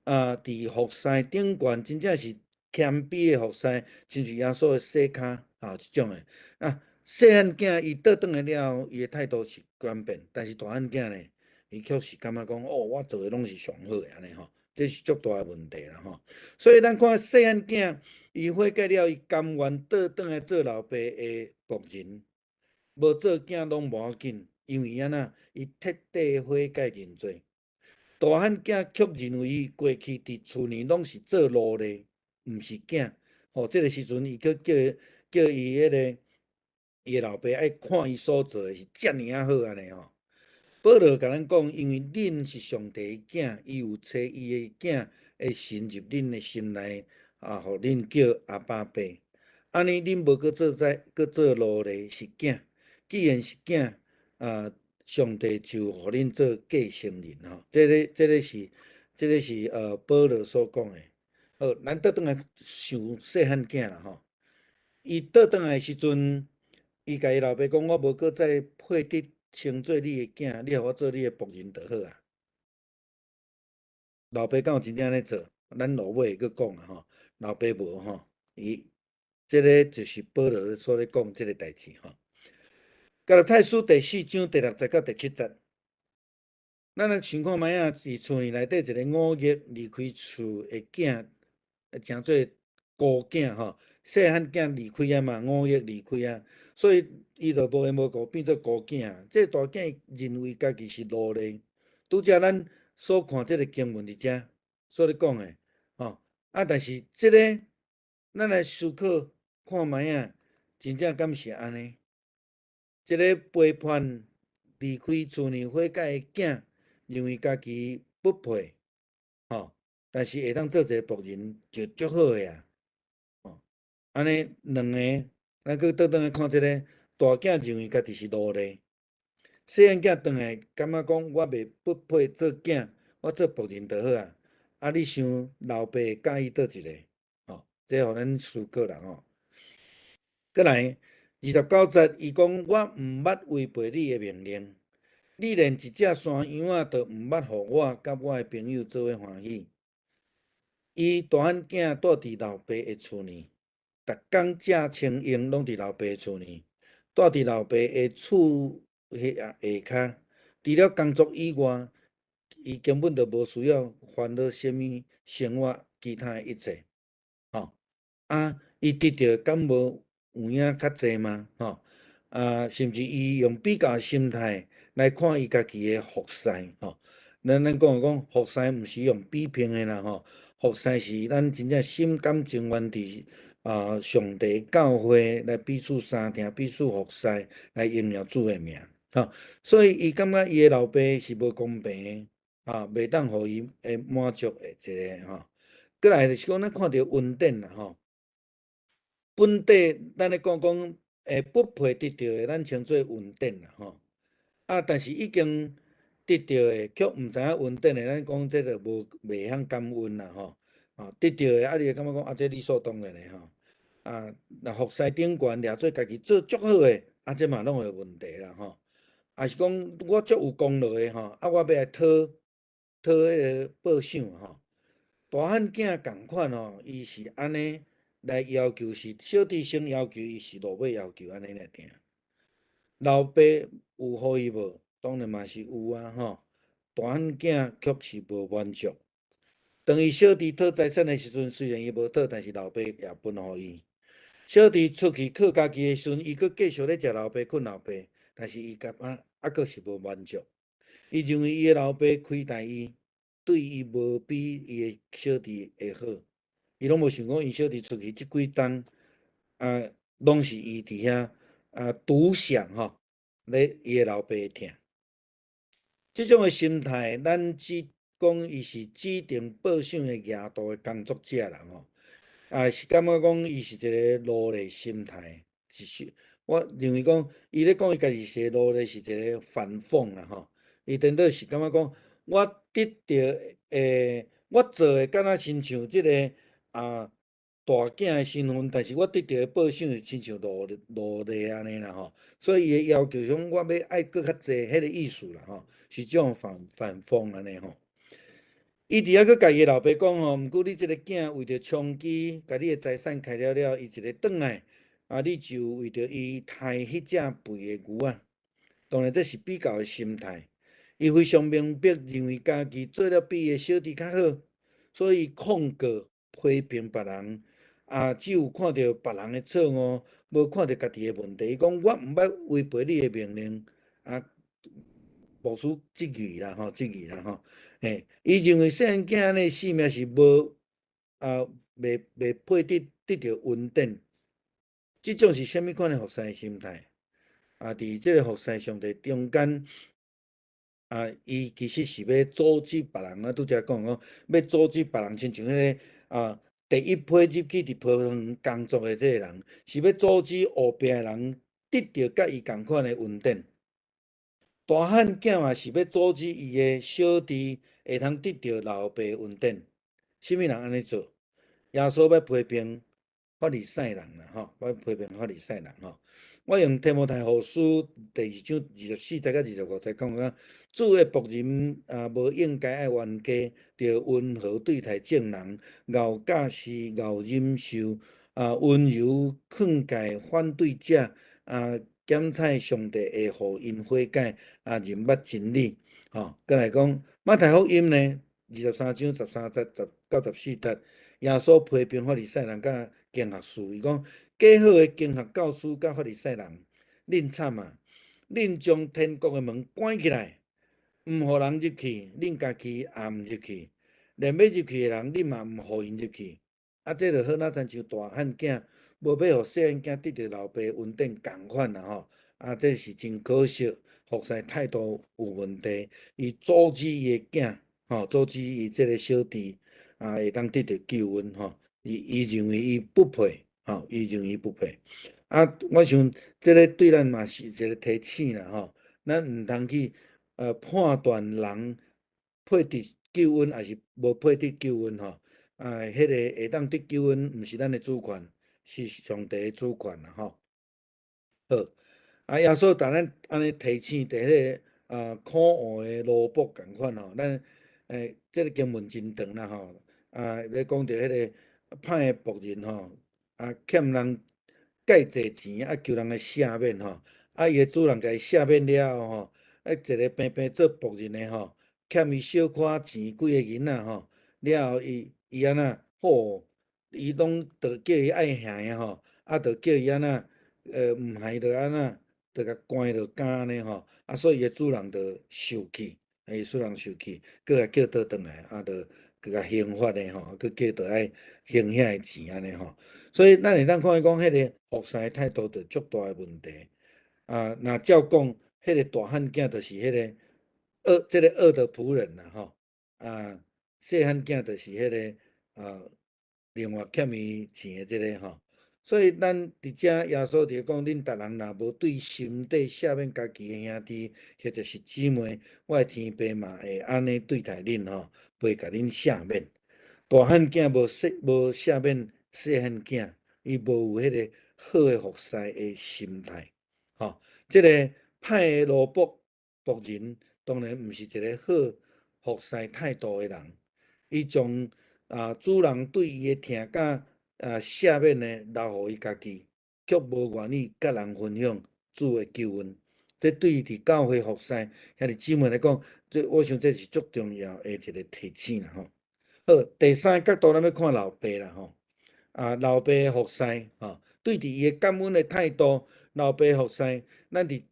伫服侍顶悬真正是谦卑的服侍，亲像耶稣的洗骹即种的。细汉囝伊倒转来了后，伊的态度是转变，但是大汉囝呢，伊却是感觉讲我做的拢是上好的安尼吼，这是足大的问题啦吼。所以咱看细汉囝，伊悔改了，伊甘愿倒转来做老爸的仆人。无做囝拢无要紧，因为安怎，伊彻底悔改认罪。大汉囝却认为伊过去伫厝里拢是做奴隶，毋是囝。即个时阵，伊佫叫伊伊的老爸爱看伊所做的是遮尔啊好安尼吼。保罗甲咱讲，因为恁是上帝的囝，伊有找伊的囝的神入恁的心内，互恁叫阿爸爸。安尼恁无搁做奴隶，是囝。既然是囝，上帝就互恁做继承人吼。这个是保罗所讲的。好，咱倒转来想细汉囝啦吼。伊倒转来时阵，伊甲伊老爸讲：“我无搁再配得称做你的囝，你互我做你的仆人就好啊。”老爸敢有真正安尼做？咱后尾会搁讲吼。老爸无吼，这个就是保罗所咧讲这个代志吼。加拉太书第4章第6节到第7节，咱来想看卖啊，伫厝里内底一个5月离开厝的囝，诚做孤囝吼，细汉囝离开啊嘛，5月离开啊，所以伊就无缘无故变做孤囝。这大囝认为家己是奴隶，拄则咱所看这个经文伫遮所咧讲的吼，但是这个咱来思考看卖啊，真正敢是安尼？这个背叛离开厝里火界的囝，认为家己不配，吼，但是会当做一个仆人就足好诶啊，吼，安尼两个，咱搁倒转来看这个大囝认为家己是奴隶，细汉囝转来感觉讲我袂不配做囝，我做仆人就好啊。你想老爸会介意倒一个？吼，这互咱思考啦吼。过来29节，伊讲我毋捌违背你的命令，你连一只山羊仔都毋捌互我甲我的朋友做伙欢喜。伊大汉囝住伫老爸的厝里，逐工食清用拢伫老爸的厝里，住伫老爸的厝下骹。除了工作以外，伊根本就无需要烦恼什物生活其他的一切。吼，伊得到敢无有影较济吗？吼，甚至伊用比较心态来看伊家己的服侍，吼。咱讲服侍，毋是用比拼的啦，吼。服侍是咱真正心甘情愿伫上帝教会来彼此相听、彼此服侍，来荣耀主的名，吼。所以伊感觉伊的老爸是无公平的，袂当互伊会满足的一个吼。过来就是讲，咱看到恩典啦，吼。本地咱咧讲，不配得到的，咱称作恩典啦，吼。但是已经得到的，却毋知影恩典的，咱讲这个袂晓感恩啦，吼。得到的，你会感觉讲这理所当然的，吼。若服侍顶悬，掠做家己做足好的，这嘛拢有问题啦，吼。是讲我足有功劳的，吼，我要来讨迄个报赏，吼。大汉囝共款吼，伊是安尼来要求，是小弟先要求，伊是落尾要求安尼来定。老爸有互伊无？当然嘛是有啊，吼。大汉囝却是无满足。当伊小弟讨财产的时阵，虽然伊无讨，但是老爸也分互伊。小弟出去靠家己的时阵，伊阁继续咧食老爸困老爸，但是伊感觉阁是无满足。伊认为伊的老爸亏待伊，对伊无比伊的小弟会好。伊拢无想讲，伊小弟出去即几冬，拢是伊伫遐独享吼，咧伊的老爸疼。即种的心态，咱只讲伊是指定报赏的额度的工作者啦吼。是感觉讲伊是一个奴隶心态，我认为讲伊咧讲伊家己是奴隶，是一个反讽啦吼。伊颠倒是感觉讲，我得到我做的敢若亲像即个大囝的身份，但是我得到的报赏是亲像奴隶安尼啦吼。所以伊的要求讲，我要爱搁较济，迄个意思啦吼，是即种反讽安尼吼。伊伫遐佮家己老爸讲吼，毋过你即个囝为着充饥，甲你的财产开了，伊一个转来，你就为着伊杀迄只肥的牛仔。当然这是比较的心态，伊非常明白，认为家己做了比伊的小弟较好，所以控告批评别人，只有看到别人的错误，无看到家己的问题。伊讲我毋捌违背你的命令，无属即语啦吼，即语啦吼。伊认为细汉囝安尼性命是无袂配得到恩典。即种是虾米款的服侍心态？伫即个服侍上帝中间，伊其实是要阻止别人拄则讲要阻止别人，亲像迄个第一批入去伫葡萄园工作的即个人，是要阻止后壁的人得到甲伊共款的恩典。大汉囝嘛是要阻止伊的小弟会通得到老爸恩典。什么人安尼做？耶稣要批评法利赛人啦，吼，要批评法利赛人吼。我用提摩太后书第2章24节到25节讲主的仆人无应该爱冤家，着温和对待众人，熬假是熬忍受，温柔劝诫反对者，检采上帝会互因悔改，认捌真理。再来讲马太福音呢23章13节到14节，耶稣批评法利赛人甲经学士，伊讲假好的经学教师甲法利赛人，恁惨啊！恁将天国的门关起来。毋互人入去，恁家己也毋入去，连要入去的人，恁嘛毋互因入去。这就好哪亲像大汉囝无要互细汉囝得着老爸恩典共款啦吼。这是真可惜，服侍态度有问题。伊阻止伊的囝，阻止伊这个小弟，会当得着救恩吼。伊认为伊不配，伊认为伊不配。我想这个对咱嘛是一个提醒啦吼，咱毋通去。判断人配得救恩还是无配得救恩吼，迄个会当得救恩，毋是咱的主权，是上帝的主权啦吼。好，耶稣逐咱安尼提醒伫迄个可恶的萝卜共款吼，咱即个经文真长啦吼，咧讲着迄个歹的仆人吼，欠人介济钱，求人来赦免吼，伊的主人甲伊赦免了后吼。一个平平做仆人的吼，欠伊小可钱，几个银仔吼，了后伊安那好，伊拢着叫伊爱害的吼，着叫伊安那毋害着安那，着甲关着监安尼吼，所以伊的主人着受气，伊主人受气，搁来叫倒转来，着搁甲刑罚的吼，搁叫着爱还遐个钱安尼吼，所以咱会当看伊讲，迄个服侍的态度着足大的问题。若照讲，迄个大汉囝就是迄个即个恶的仆人啦吼。细汉囝就是迄个另外欠伊钱的即个吼。所以咱伫遮耶稣伫讲，恁逐人若无对心底赦免家己的兄弟或者是姊妹，我的天父嘛会安尼对待恁吼，袂甲恁赦免。大汉囝无赦免细汉囝，伊无有迄个好的服侍的心态。即个歹的萝卜仆人，当然毋是一个好服侍态度的人。伊将主人对伊的疼甲赦免呢留互伊家己，却无愿意甲人分享主的救恩。这对于伫教会服侍兄弟姊妹来讲，我想这是足重要的一个提醒啦吼。好，第三个角度咱要看老爸啦吼。老爸的服侍吼，对伫伊的感恩的态度，老爸服侍，咱伫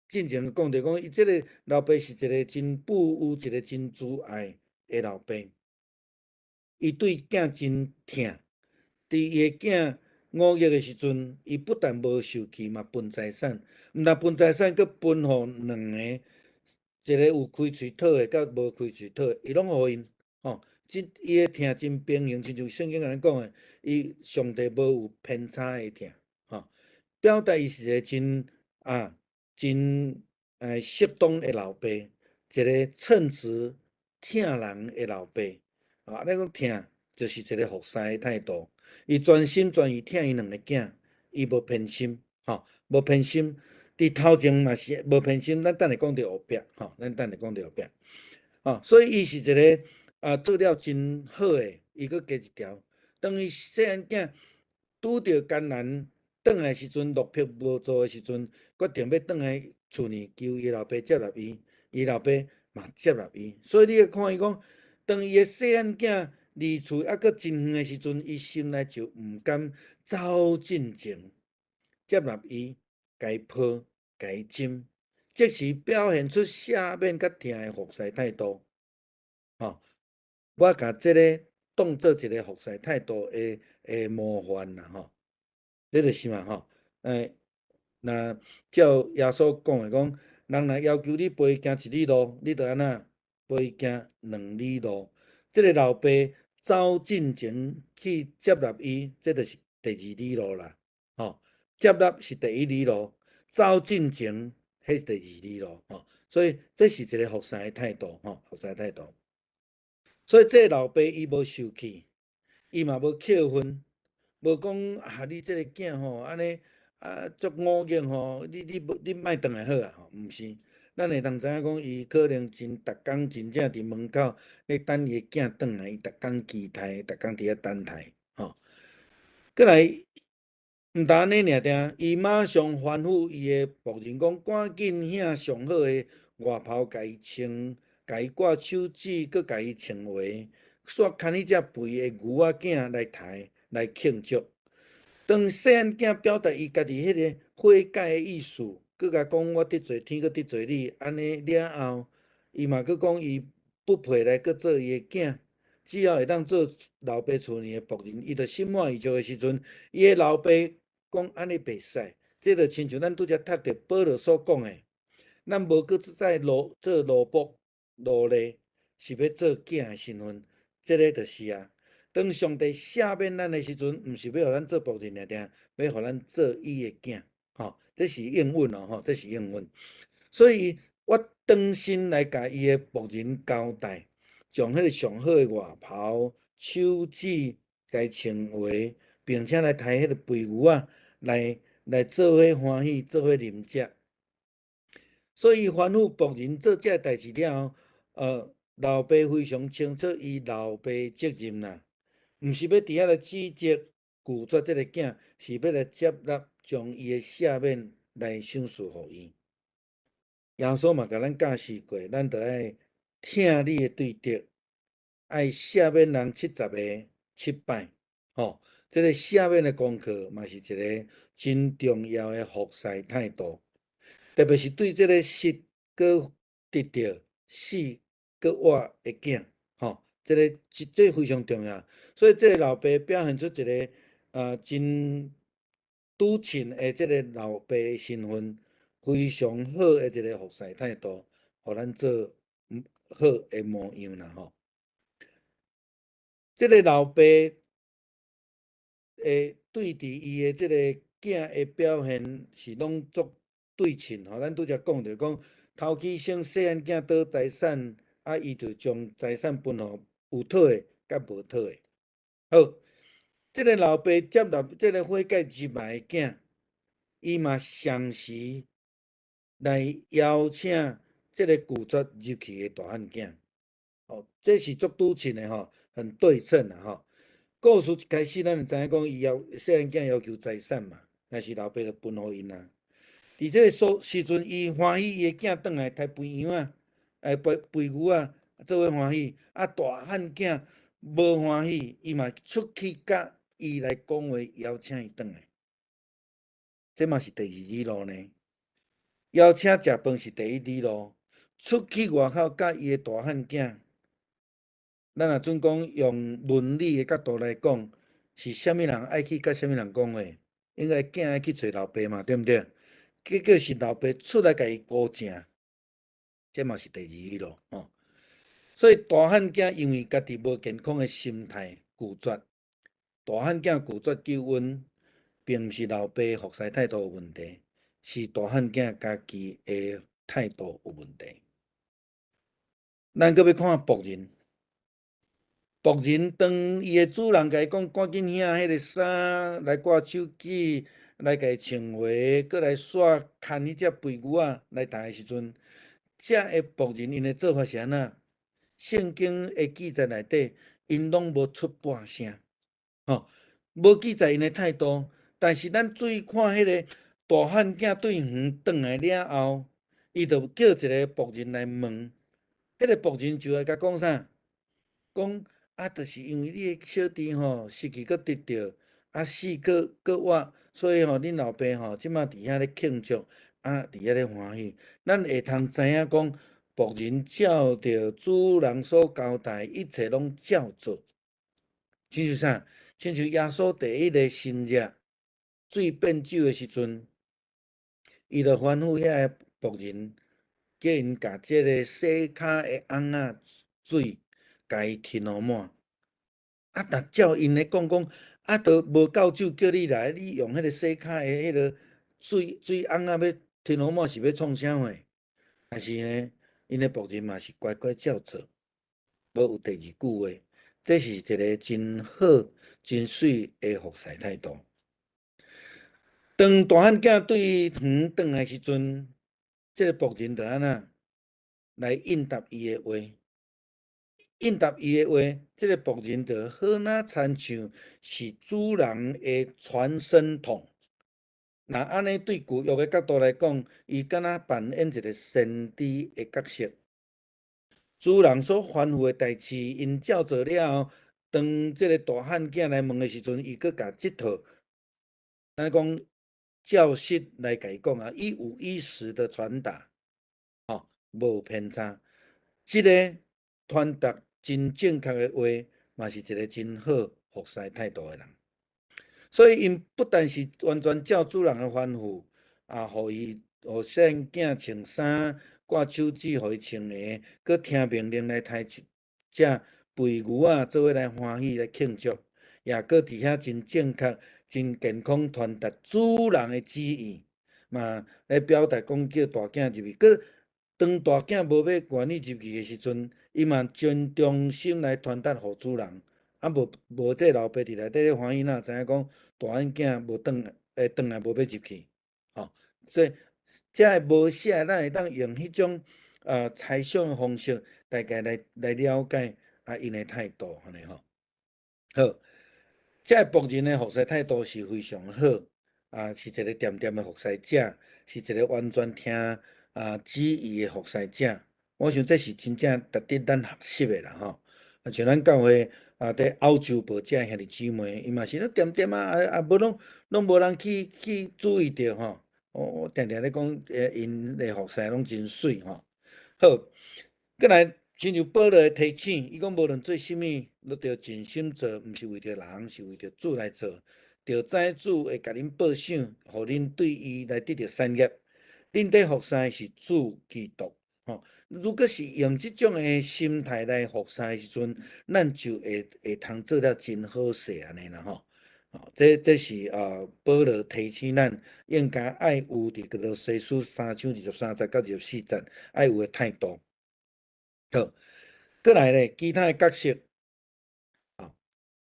进前讲着讲，伊即个老爸是一个真富有、一个真慈爱的老爸。伊对囝真疼，伫伊的囝5月的时阵，伊不但无受气，嘛分财产，毋但分财产，佮分互2个，一个有开喙讨的，甲无开喙讨的，伊拢互因吼。伊的疼真平衡，亲像圣经安尼讲的，伊上帝无有偏差的疼吼，表达伊是一个真适当的老爸，一个称职疼人的老爸。咱讲疼就是一个服侍的态度，伊全心全意疼伊2个囝，伊无偏心无偏心。伫头前嘛是无偏心，咱等下讲到后壁咱等下讲到后壁所以伊是一个做了真好诶，伊佫加一条，当伊细汉囝拄着艰难，转来时阵落魄无助诶时阵，决定要转来厝呢，求伊老爸接纳伊，伊老爸嘛接纳伊。所以你会看伊讲，当伊诶细汉囝离厝佫真远诶时阵，伊心内就毋甘走进前接纳伊，甲伊抱，甲伊亲，即是表现出赦免甲疼诶服侍态度。我甲即个当做一个服侍态度的模范啦这就是嘛若照耶稣讲的讲，人若要求你陪伊行1里路，你着安那陪伊行2里路。即个老爸走进前去接纳伊，这就是第2里路啦接纳是第1里路，走进前迄是第2里路所以这是一个服侍的态度服侍的态度。所以这个老爸伊无受气，伊嘛无扣分，无讲你这个囝安尼足5月你莫转来好毋是。咱会当知影讲，伊可能逐工真正伫门口咧等伊的囝转来，伊逐工期待，逐工伫遐等待过来，毋但安尼尔定，伊马上吩咐伊的仆人讲，赶紧请上好的外袍，甲伊穿，甲伊挂手指，搁甲伊穿鞋，煞牵迄只肥的牛仔囝来抬来庆祝。当细汉囝表达伊家己迄个悔改的意思，佮甲讲我得罪天，佮得罪你，安尼了后，伊嘛佮讲伊不配来佮做伊的囝，只要会当做老爸厝里的仆人，伊就心满意足的时阵，伊的老爸讲安尼袂使，这就亲像咱拄则读着保罗所讲的，咱无搁再做奴仆奴隶，是要做囝的身份，这个就是啊。当上帝赦免咱的时阵，毋是要互咱做仆人尔定，要互咱做伊的囝，吼，这是应允哦，吼，这是应允。所以我当心来甲伊的仆人交代，将迄个上好的外袍、手指甲伊穿鞋，并且来抬迄个肥牛啊，来做伙欢喜，做伙啉食。所以吩咐仆人做这代志了后，老爸非常清楚伊老爸责任啦。毋是要伫遐来指责拒绝即个囝，是要来接纳将伊的赦免来赏赐互伊。耶稣嘛，甲咱教示过，咱着爱听你的对德，爱赦免人70个7摆。吼，即个赦免的功课嘛是一个真重要的服侍态度，特别是对即个失搁得着死搁活的囝，吼。这非常重要，所以这个老爸表现出一个真笃信的这个老爸的身份，非常好的一个服侍态度，互咱做好的模样啦吼。这个老爸对伫伊的这个囝的表现是拢足对称吼。咱拄则讲着讲，头起先细汉囝得财产，伊就将财产分互有讨的甲无讨的。好，这个老爸接纳这个悔改入来的囝，伊嘛详时来邀请这个拒绝入去的大汉囝。哦，这是足拄称的吼，很对称的吼。故事一开始，咱就知影讲，伊细汉囝要求财产嘛，但是老爸就分互因啦。伫这个时阵，伊欢喜伊的囝转来开肥羊啊，肥牛啊，做伙欢喜。大汉囝无欢喜，伊嘛出去甲伊来讲话，邀请伊转来。这嘛是第二里路呢。邀请食饭是第一里路，出去外口甲伊的大汉囝。咱若准讲用伦理的角度来讲，是虾米人爱去甲虾米人讲话？应该囝爱去找老爸嘛，对毋对？结果是老爸出来甲伊鼓正，这嘛是第二里路吼。所以大汉囝因为家己无健康的心态拒绝，大汉囝拒绝救恩，并毋是老爸服侍态度有问题，是大汉囝家己的态度有问题。咱搁要看仆人。仆人当伊的主人甲伊讲，赶紧领迄个衫来挂手指，来甲伊穿鞋，搁来刷牵迄只肥牛仔来抬的时阵，遮的仆人因的做法是安怎？圣经的记载内底，因拢无出半声，吼，无记载因的态度。但是咱注意看迄个大汉囝对园转来了后，伊就叫一个仆人来问，迄个仆人就来甲讲啥？讲就是因为你的小弟吼失去搁得着，死搁活，所以吼恁老爸吼即马伫遐咧庆祝，伫遐咧欢喜。咱会通知影讲，仆人照着主人所交代，一切拢照做。亲像啥？亲像耶稣第一个新约水变酒的时阵，伊就吩咐遐个仆人，叫因甲即个洗骹的翁仔水，甲伊停落满。若照因咧讲，都无够酒，叫你来，你用迄个洗骹的迄个水翁仔要停落满，是要创啥货？但是呢，因的仆人嘛是乖乖照做，无有第二句话。这是一个真好、真水的服侍态度。当大汉囝对园转来时阵，这个仆人就安那来应答伊的话。应答伊的话，这个仆人就好那亲像是主人的传声筒。那安尼对旧约的角度来讲，伊敢若扮演一个先知的角色。主人所吩咐的代志，因照做了后，当这个大汉囝来问的时阵，伊搁甲即套，咱讲教室来甲伊讲啊，一五一十的传达，无偏差。即个传达真正确的话，嘛是一个真好服侍态度的人。所以因不但是完全照主人的吩咐，互细囝穿衫，挂手指，互伊穿鞋，佮听命令来抬只肥牛仔做伙来欢喜来庆祝，也佮伫遐真正确、真健康传达主人的旨意，嘛来表达讲叫大囝入去。佮当大囝无要愿意入去的时阵，伊嘛真忠心来传达互主人。无这老爸伫内底咧欢喜，哪知影讲大汉囝无转来无要入去，所以这无写，咱会当用迄种猜想的方式，大概来了解因的态度安尼吼。好，这仆人的服侍态度是非常好，是一个掂掂的服侍者，是一个完全听旨意的服侍者。我想这是真正值得咱学习的啦吼。像咱教会伫澳洲无遮兄弟姊妹，伊嘛是咧掂掂无拢无人去注意着吼。我定定咧讲，因的服侍拢真水吼。好，过来亲像保罗的提醒，伊讲无论做啥物，都着尽心做，毋是为着人，是为着主来做。着知主会甲恁报赏，互恁对伊来得着产业。恁伫服侍是主基督。如果是用即种的心态来服侍的时阵，咱就会通做了真好势安尼啦吼。这是保罗提醒咱应该爱有伫个罗西书3章23节到24节爱有的态度。好，过来咧，其他的角色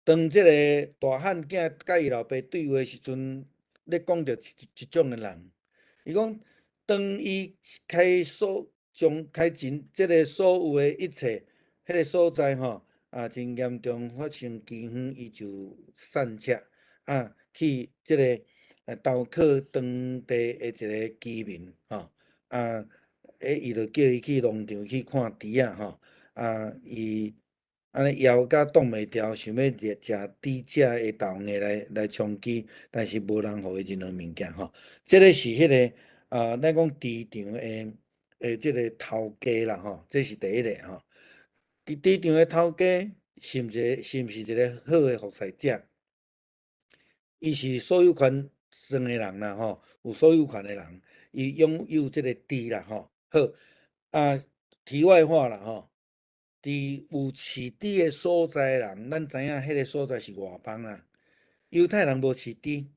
当即个大汉囝甲伊老爸对话时阵，咧讲着一种的人，伊讲当伊开真即个所有的一切，迄个所在真严重发生饥荒，伊就散撤去即个投靠当地的一个居民伊就叫伊去农场去看猪伊安尼枵甲挡袂牢，想要食猪只的豆芽来充饥，但是无人互伊任何物件这个是迄个咱讲猪场即个头家啦这是第一个猪场的头家是毋是一个好的服侍者？伊是所有权算的人啦有所有权的人，伊拥有即个地啦好，题外话啦伫有饲猪的所在人，咱知影迄个所在是外邦啦。犹太人无饲猪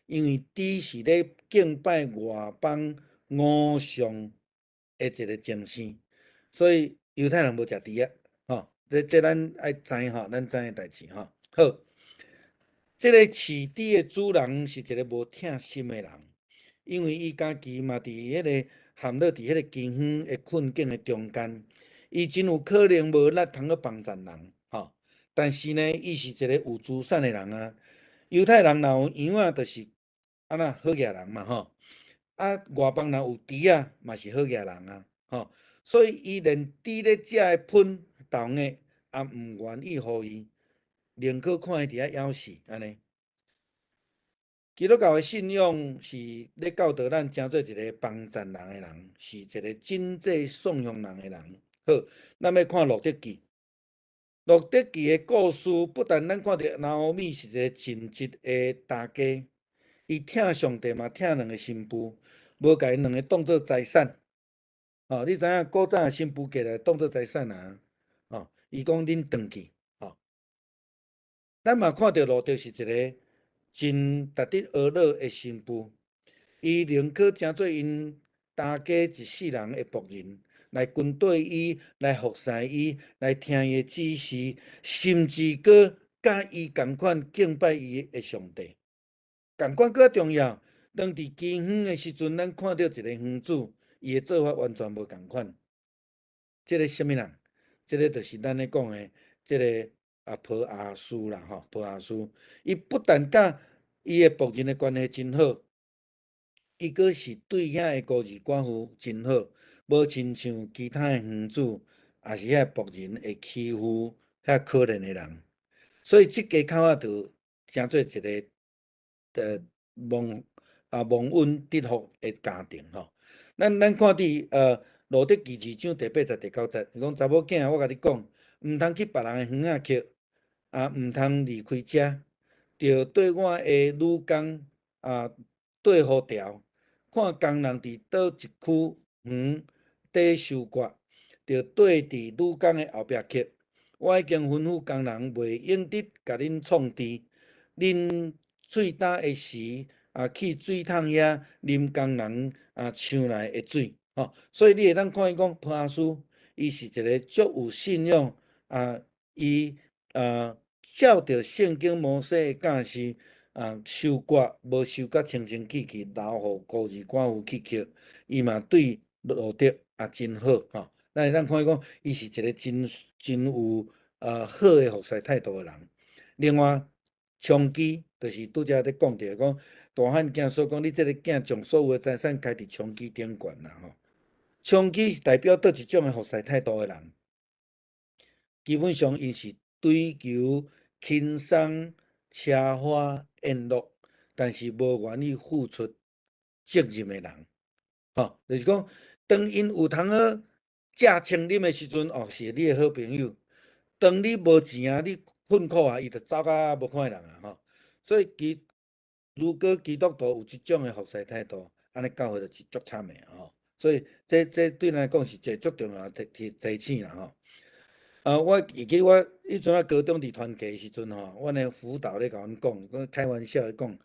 因为猪是咧敬拜外邦偶像的一个精神，所以犹太人无食猪这咱爱知咱知影代志好。这个饲猪的主人是一个无疼心的人，因为伊家己嘛伫迄个陷落伫迄个饥荒的困境的中间，伊真有可能无力通去帮助人但是呢，伊是一个有资产的人犹太人若有羊就是安那好野人嘛外邦人有猪嘛是好野人所以伊连猪咧食的粪豆芽也毋愿意互伊。宁可看伊伫遐枵死安尼。基督教的信仰是咧教导咱，成做一个帮助人的人，是一个真正颂扬人的人。好，咱要看路德记。路德记的故事，不但咱看到拿俄米是一个尽职的大家，伊疼上帝嘛，疼两个新妇，无甲因两个当做财产。你知影古早的新妇过来当做财产伊讲恁转去咱嘛看到路德是一个真值得学乐的新妇，伊宁可成做因大家一世人的仆人，来跟对伊，来服侍伊，来听伊的指示，甚至搁甲伊共款敬拜伊的上帝。共款搁重要，当伫饥荒的时阵，咱看到一个园主，伊的做法完全无共款。这个什么人？这个就是咱咧讲的这个普阿斯啦吼，普阿斯，伊不但甲伊的仆人的关系真好，伊阁是对遐的孤儿寡妇真好，无亲像其他的园主，也是遐仆人会欺负遐可怜的人。所以即家口仔就成做一个蒙蒙恩得福的家庭吼。咱看伫路德记2章第8节第9节，伊讲查某囝，我甲你讲，毋通去别人的园仔徛，毋通离开遮，着对我的女工对好调，看工人伫倒一区园底收割，着对伫女工的后壁徛。我已经吩咐工人袂用得甲恁创治，恁喙焦的时去水桶遐啉工人抢来的水，吼。所以你会当看伊讲，普阿斯伊是一个足有信用伊照着圣经摩西的教示收割无收甲清清气气，留互孤儿寡妇去捡，伊嘛对路德真好吼。咱会当看伊讲，伊是一个真有好的服侍态度的人。另外，长期就是拄则咧讲着讲，大汉囝所讲，你即个囝将所有的财产开伫长期顶悬啦吼。长期是代表倒一种的服侍态度的人，基本上伊是追求轻松、奢华、宴乐，但是无愿意付出责任的人。吼，就是讲，当因有通好食清啉的时阵，是你的好朋友；当你无钱你困苦伊就走甲无看人吼。所以如果基督徒有即种的服侍态度，安尼教会就是足惨的吼。所以这对咱来讲是一个足重要的提醒啦吼。我记得我迄阵高中伫团契时阵吼，阮的辅导咧甲阮讲，开玩笑咧讲，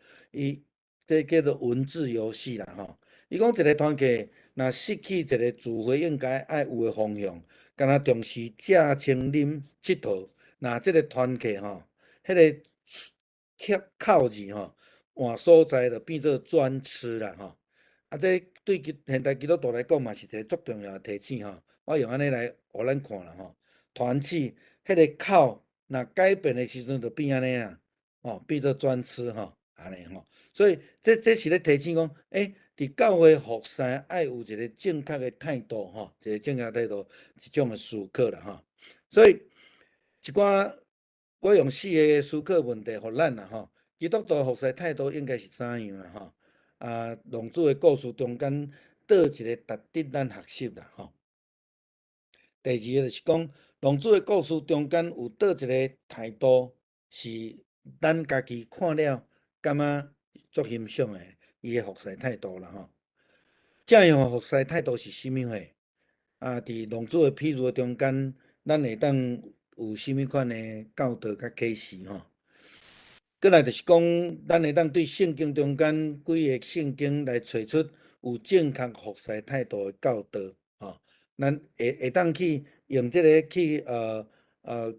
这叫做文字游戏啦吼。伊讲一个团契若失去一个自会应该爱有的方向，敢若重视食清啉佚佗，那这个团契吼，迄个靠字吼，换所在就变做专吃啦吼。这对现代基督徒来讲嘛是一个足重要的提醒吼。我用安尼来互咱看啦吼。团契，迄个口若改变的时阵，就变安尼啊，变做专吃吼，安尼吼。所以这是咧提醒讲，伫教会服侍爱有一个正确的态度吼，一个正确态度，一种的思考啦吼。所以一寡我用4个思考问题互咱啦吼。基督徒服侍态度应该是怎样啦吼？浪子的故事中间，倒一个值得咱学习啦吼。第二个就是讲，浪子的故事中间有倒一个态度是咱家己看了感觉足欣赏的，伊的服侍态度啦吼。正向的服侍态度是啥物货？伫浪子的譬如中间，咱会当有啥物款的教导甲启示吼？过来就是讲，咱会当对圣经中间几个圣经来找出有正确服侍态度的教导吼。咱会当去用这个去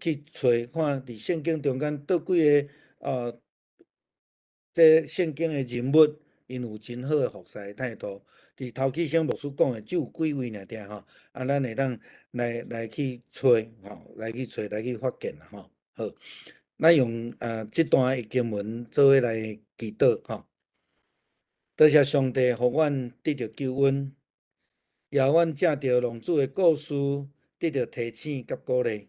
去找看伫圣经中间倒几个这圣经的人物，因有真好的服侍态度。伫头起先牧师讲的只有几位尔定吼，咱会当来去找吼，来去找来去发现啦吼。好。咱用这段的经文做伙来祈祷吼。多谢上帝，互阮得到救恩，也阮借着浪子的故事得到提醒甲鼓励。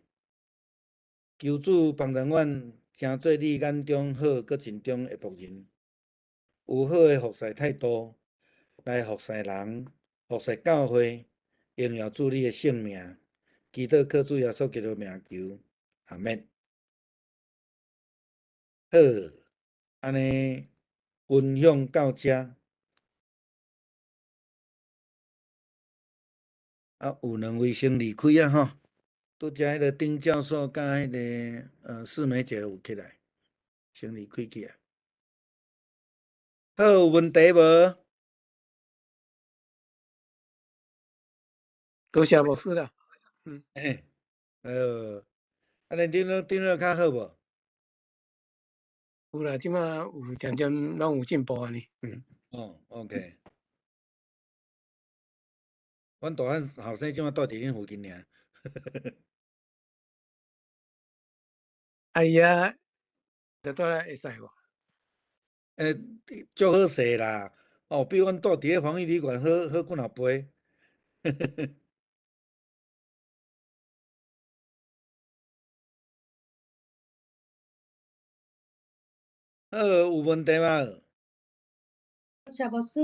求主帮助阮，成做你眼中好搁尽忠的仆人，有好的服侍态度，来服侍人，服侍教会，荣耀主你的圣名。祈祷靠主耶稣基督名求，阿免。好，安尼分享到遮。有两位先离开啊吼，拄则迄个丁教授甲迄个四梅姐有起来，先离开去啊。好，有问题无？多谢牧师啦。嘿，安尼恁较好无？有啦，即马有渐渐拢有进步安尼。OK。阮大汉后生即马住伫恁附近尔。哎呀，就倒来会使无？诶，足好势啦，哦，比阮住伫个防疫旅馆好几若倍。有问题吗？小牧师，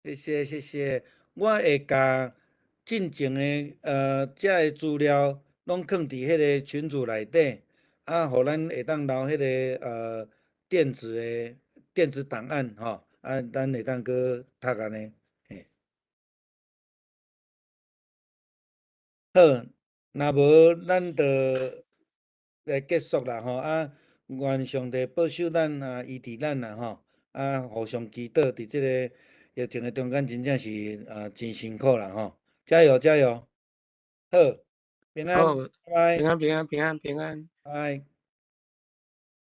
谢谢谢谢，我会甲进前的遮个资料拢放伫迄个群组内底，互咱会当留迄个电子的电子档案吼，咱会当去读安尼。嘿，好，若无咱就来结束啦吼，愿上帝保守咱医治咱啦吼，互相祈祷伫即个疫情的中间，真正是真辛苦啦吼，加油加油，好，平安，好，拜拜，平安平安平安平安。拜。